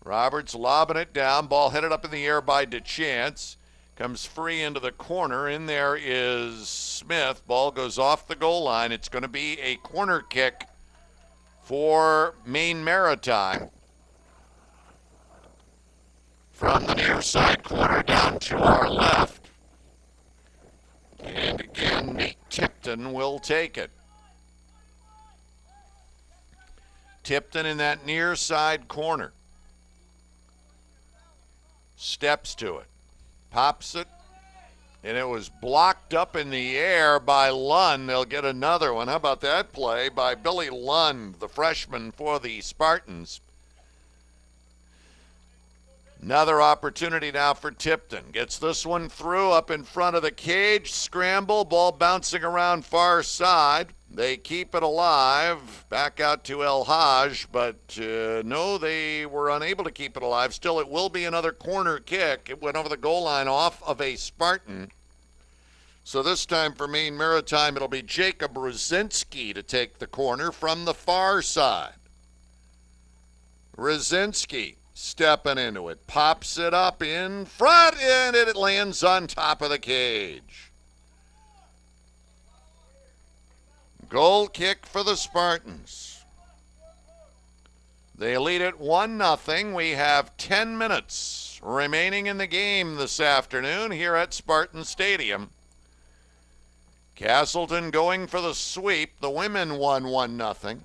Roberts lobbing it down. Ball headed up in the air by DeChance. Comes free into the corner. In there is Smith. Ball goes off the goal line. It's going to be a corner kick for Maine Maritime. From the near side corner down to our left. And again, Nate Tipton will take it. Tipton in that near side corner. Steps to it. Pops it. And it was blocked up in the air by Lund. They'll get another one. How about that play by Billy Lund, the freshman for the Spartans. Another opportunity now for Tipton. Gets this one through up in front of the cage. Scramble. Ball bouncing around far side. They keep it alive. Back out to El Haj, but no, they were unable to keep it alive. Still, it will be another corner kick. It went over the goal line off of a Spartan. So this time for Maine Maritime, it'll be Jacob Brzezinski to take the corner from the far side. Brzezinski stepping into it. Pops it up in front, and it lands on top of the cage. Goal kick for the Spartans. They lead it 1-0. We have 10 minutes remaining in the game this afternoon here at Spartan Stadium. Castleton going for the sweep. The women won 1-0.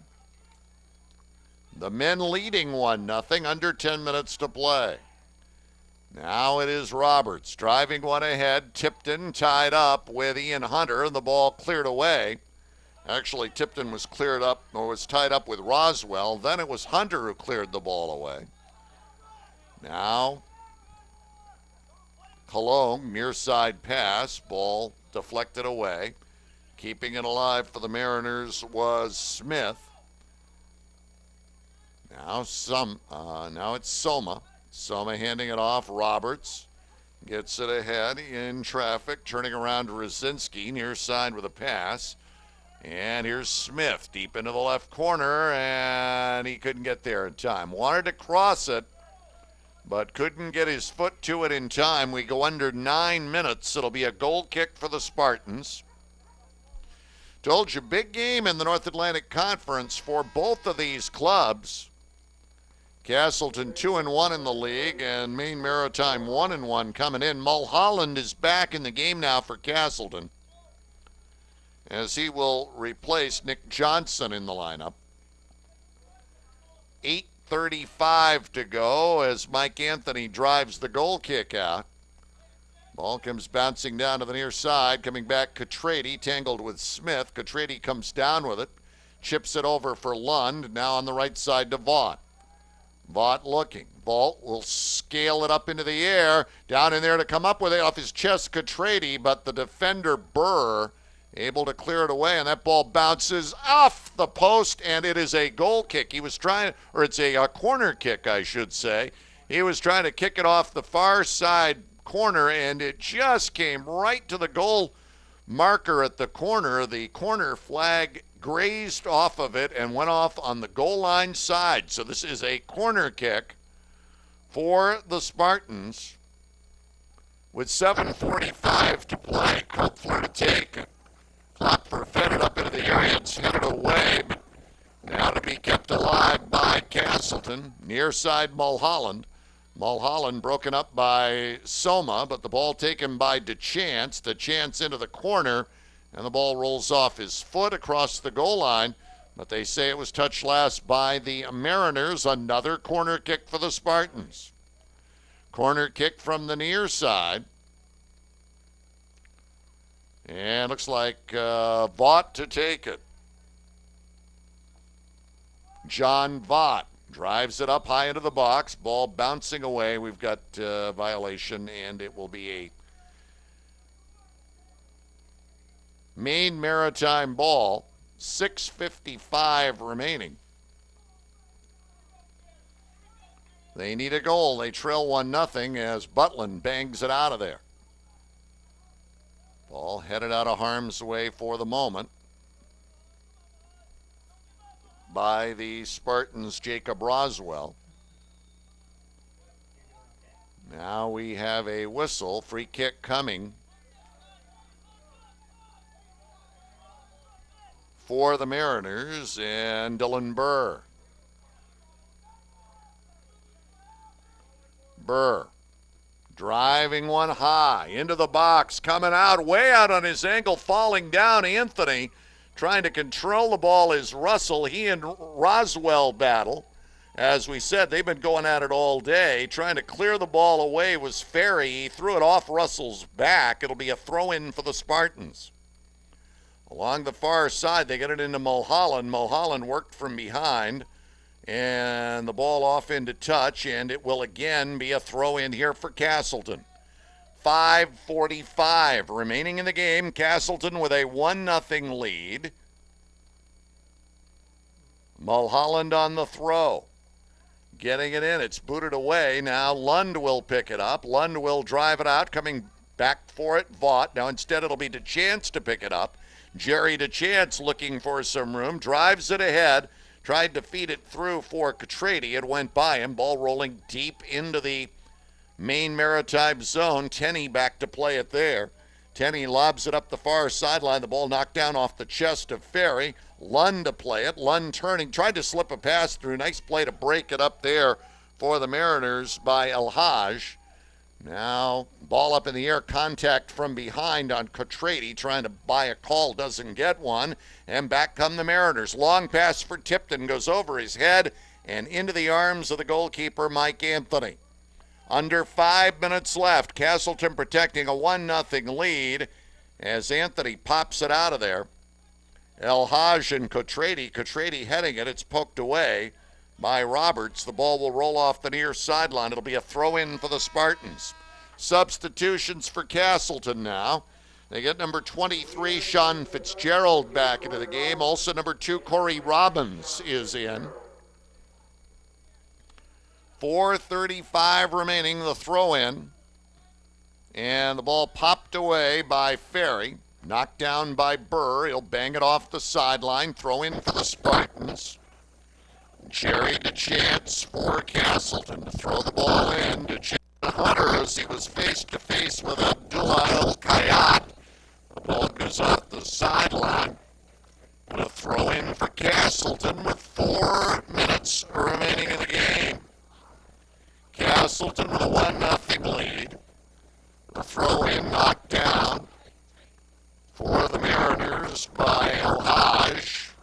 The men leading 1-0, under 10 minutes to play. Now it is Roberts driving one ahead. Tipton tied up with Ian Hunter, and the ball cleared away. Actually, Tipton was cleared up, or was tied up with Roswell. Then it was Hunter who cleared the ball away. Now, Cologne, near side pass, ball deflected away. Keeping it alive for the Mariners was Smith. Now it's Soma. Soma handing it off. Roberts gets it ahead in traffic, turning around to Brzezinski, near side with a pass. And here's Smith deep into the left corner, and he couldn't get there in time. Wanted to cross it, but couldn't get his foot to it in time. We go under 9 minutes. It'll be a goal kick for the Spartans. Told you, big game in the North Atlantic Conference for both of these clubs. Castleton 2-1 in the league, and Maine Maritime 1-1 coming in. Mulholland is back in the game now for Castleton, as he will replace Nick Johnson in the lineup. 8:35 to go as Mike Anthony drives the goal kick out. Ball comes bouncing down to the near side. Coming back, Catrati tangled with Smith. Catrati comes down with it. Chips it over for Lund. Now on the right side to Vaught. Vaught looking. Ball will scale it up into the air. Down in there to come up with it off his chest, Catrati, but the defender, Burr, able to clear it away, and that ball bounces off the post, and it is a goal kick. He was trying, or it's a corner kick, I should say. He was trying to kick it off the far side corner, and it just came right to the goal marker at the corner. The corner flag grazed off of it and went off on the goal line side. So this is a corner kick for the Spartans with 7:45 to play. Klopfer to take. Klopfer fed it up into the area. It's headed away. Castleton. Near side Mulholland. Mulholland broken up by Soma, but the ball taken by DeChance. DeChance into the corner, and the ball rolls off his foot across the goal line. But they say it was touched last by the Mariners. Another corner kick for the Spartans. Corner kick from the near side. And looks like Vaught to take it. John Vaught drives it up high into the box. Ball bouncing away. We've got violation, and it will be a Maine Maritime ball. 6:55 remaining. They need a goal. They trail 1-0 as Butland bangs it out of there. Ball headed out of harm's way for the moment by the Spartans' Jacob Roswell. Now we have a whistle. Free kick coming for the Mariners and Dylan Burr. Burr driving one high into the box, coming out, way out on his ankle, falling down. Anthony trying to control the ball is Russell. He and Roswell battle. As we said, they've been going at it all day. Trying to clear the ball away was Ferry. He threw it off Russell's back. It'll be a throw-in for the Spartans. Along the far side, they get it into Mulholland. Mulholland worked from behind. And the ball off into touch, and it will again be a throw-in here for Castleton. 5:45 remaining in the game. Castleton with a 1-0 lead. Mulholland on the throw. Getting it in. It's booted away. Now Lund will pick it up. Lund will drive it out. Coming back for it, Vaught. Now instead it'll be DeChance to pick it up. Jerry DeChance looking for some room. Drives it ahead. Tried to feed it through for Catrady. It went by him. Ball rolling deep into the Maine Maritime zone. Tenney back to play it there. Tenney lobs it up the far sideline. The ball knocked down off the chest of Ferry. Lund to play it. Lund turning. Tried to slip a pass through. Nice play to break it up there for the Mariners by El Haj. Now, ball up in the air, contact from behind on Catrady, trying to buy a call, doesn't get one, and back come the Mariners. Long pass for Tipton, goes over his head and into the arms of the goalkeeper, Mike Anthony. Under 5 minutes left, Castleton protecting a 1-0 lead as Anthony pops it out of there. El Haj and Catrady heading it, it's poked away by Roberts. The ball will roll off the near sideline. It'll be a throw-in for the Spartans. Substitutions for Castleton now. They get number 23, Sean Fitzgerald, back into the game. Also number 2, Corey Robbins is in. 4:35 remaining, the throw-in. And the ball popped away by Ferry. Knocked down by Burr. He'll bang it off the sideline. Throw-in for the Spartans. Jerry DeChance for Castleton to throw the ball in. DeChance Hunter as he was face-to-face with Abdullah El-Kayat. The ball goes off the sideline. And a throw-in for Castleton with 4 minutes remaining in the game. Castleton with a 1-0 lead. The throw-in knocked down for the Mariners by El Haj.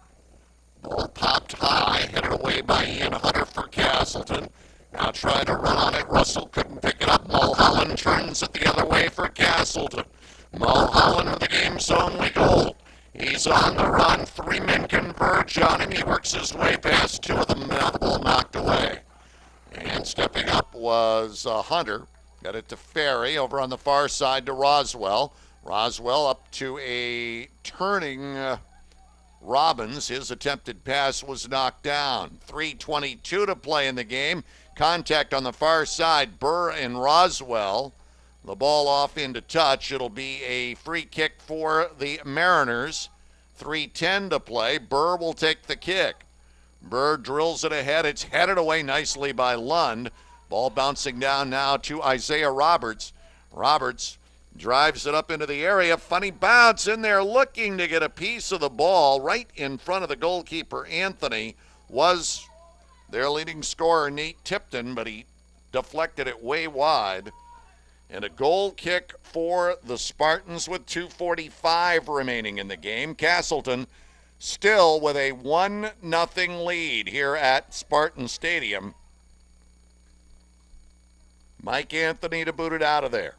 Ball popped high, headed away by Ian Hunter for Castleton. Now trying to run on it. Russell couldn't pick it up. Mulholland turns it the other way for Castleton. Mulholland with the game's only goal. He's on the run. 3 men converge on him. He works his way past 2 of them. Now the ball knocked away. And stepping up was Hunter. Got it to Ferry over on the far side to Roswell. Roswell up to a turning Robbins. His attempted pass was knocked down. 3:22 to play in the game. Contact on the far side. Burr and Roswell. The ball off into touch. It'll be a free kick for the Mariners. 3:10 to play. Burr will take the kick. Burr drills it ahead. It's headed away nicely by Lund. Ball bouncing down now to Isaiah Roberts. Roberts drives it up into the area. Funny bounce in there, looking to get a piece of the ball right in front of the goalkeeper, Anthony. Was their leading scorer, Nate Tipton, but he deflected it way wide. And a goal kick for the Spartans with 2:45 remaining in the game. Castleton still with a 1-0 lead here at Spartan Stadium. Mike Anthony to boot it out of there.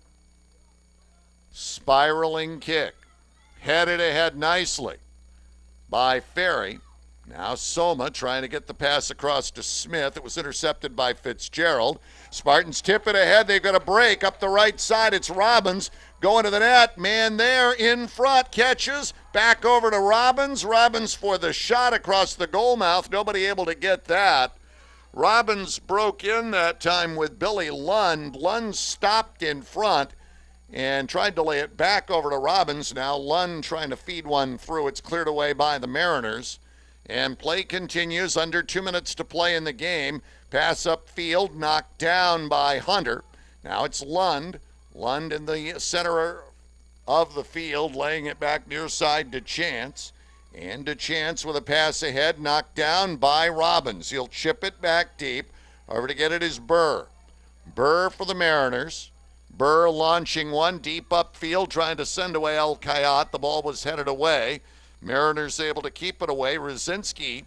Spiraling kick. Headed ahead nicely by Ferry. Now Soma trying to get the pass across to Smith. It was intercepted by Fitzgerald. Spartans tip it ahead. They've got a break up the right side. It's Robbins going to the net. Man there in front. Catches. Back over to Robbins. Robbins for the shot across the goal mouth. Nobody able to get that. Robbins broke in that time with Billy Lund. Lund stopped in front and tried to lay it back over to Robbins. Now Lund trying to feed one through. It's cleared away by the Mariners. And play continues. Under 2 minutes to play in the game. Pass upfield, knocked down by Hunter. Now it's Lund. Lund in the center of the field, laying it back near side to Chance. And to Chance with a pass ahead, knocked down by Robbins. He'll chip it back deep. Over to get it is Burr. Burr for the Mariners. Burr launching one deep upfield, trying to send away El Kayat. The ball was headed away. Mariners able to keep it away. Rosinsky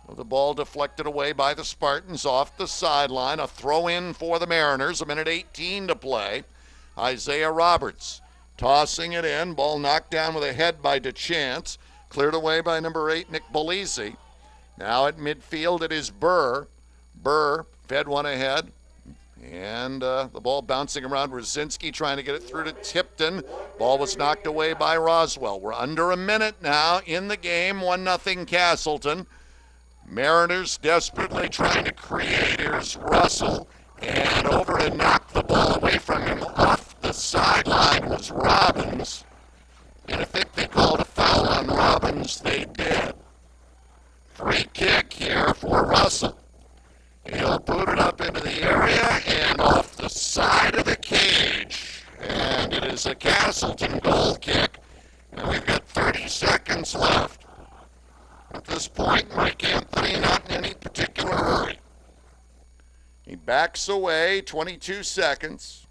with the ball deflected away by the Spartans off the sideline. A throw-in for the Mariners. 1:18 to play. Isaiah Roberts tossing it in. Ball knocked down with a head by DeChance. Cleared away by number 8, Nick Bellisi. Now at midfield it is Burr. Burr fed one ahead. And the ball bouncing around. Rosinsky trying to get it through to Tipton. Ball was knocked away by Roswell. We're under a minute now in the game. 1-0 Castleton. Mariners desperately trying to create. Here's Russell. And over to knock the ball away from him off the sideline was Robbins. And I think they called a foul on Robbins. They did. Free kick here for Russell. He'll boot it up into the area and off the side of the cage. And it is a Castleton goal kick. And we've got 30 seconds left. At this point, Mike Anthony not in any particular hurry. He backs away, 22 seconds.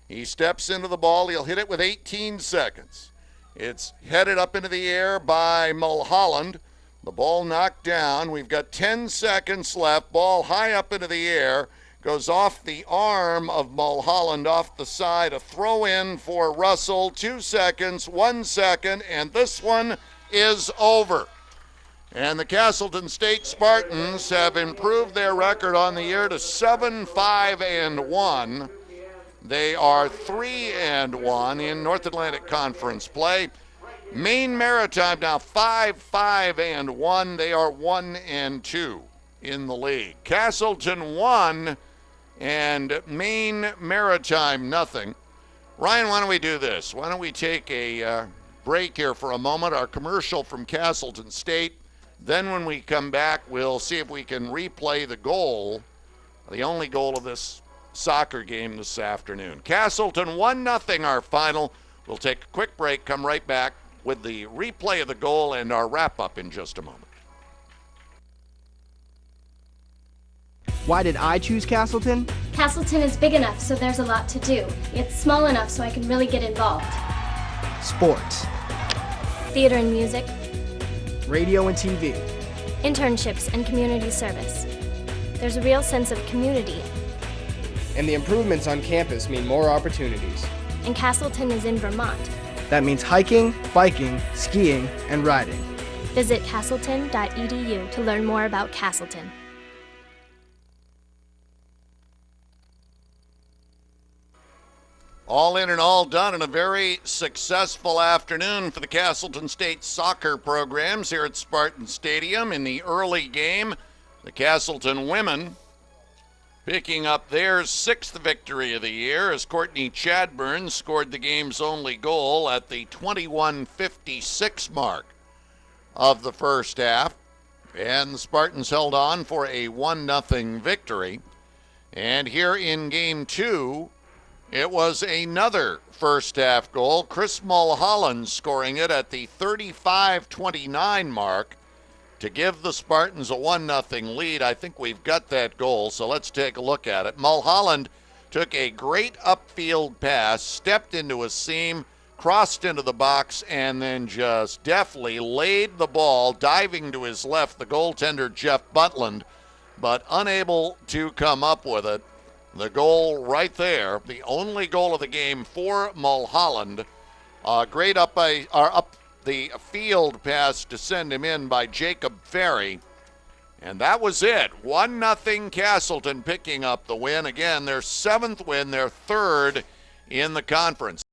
He steps into the ball. He'll hit it with 18 seconds. It's headed up into the air by Mulholland. The ball knocked down. We've got 10 seconds left. Ball high up into the air. Goes off the arm of Mulholland off the side. A throw in for Russell. 2 seconds, 1 second, and this one is over. And the Castleton State Spartans have improved their record on the year to 7-5-1. They are 3-1 in North Atlantic Conference play. Maine Maritime now 5-5-1. They are 1-2 in the league. Castleton 1 and Maine Maritime nothing. Ryan, why don't we do this? Why don't we take a break here for a moment, our commercial from Castleton State. Then when we come back, we'll see if we can replay the goal, the only goal of this soccer game this afternoon. Castleton 1-0 our final. We'll take a quick break, come right back with the replay of the goal and our wrap-up in just a moment. Why did I choose Castleton? Castleton is big enough, so there's a lot to do. It's small enough so I can really get involved. Sports, Theater and music, radio and TV, internships and community service. There's a real sense of community. and the improvements on campus mean more opportunities. And Castleton is in Vermont. That means hiking, biking, skiing, and riding. Visit castleton.edu to learn more about Castleton. All in and all done, and a very successful afternoon for the Castleton State soccer programs here at Spartan Stadium. In the early game, the Castleton women picking up their 6th victory of the year as Courtney Chadburn scored the game's only goal at the 21:56 mark of the first half. And the Spartans held on for a 1-0 victory. And here in game 2, it was another first half goal. Chris Mulholland scoring it at the 35-29 mark. to give the Spartans a 1-0 lead. I think we've got that goal, so let's take a look at it. Mulholland took a great upfield pass, stepped into a seam, crossed into the box, and then just deftly laid the ball, diving to his left, the goaltender Jeff Butland, but unable to come up with it. The goal right there, the only goal of the game for Mulholland. Great up the field pass to send him in by Jacob Ferry. And that was it. 1-0 Castleton picking up the win. Again, their 7th win, their 3rd in the conference.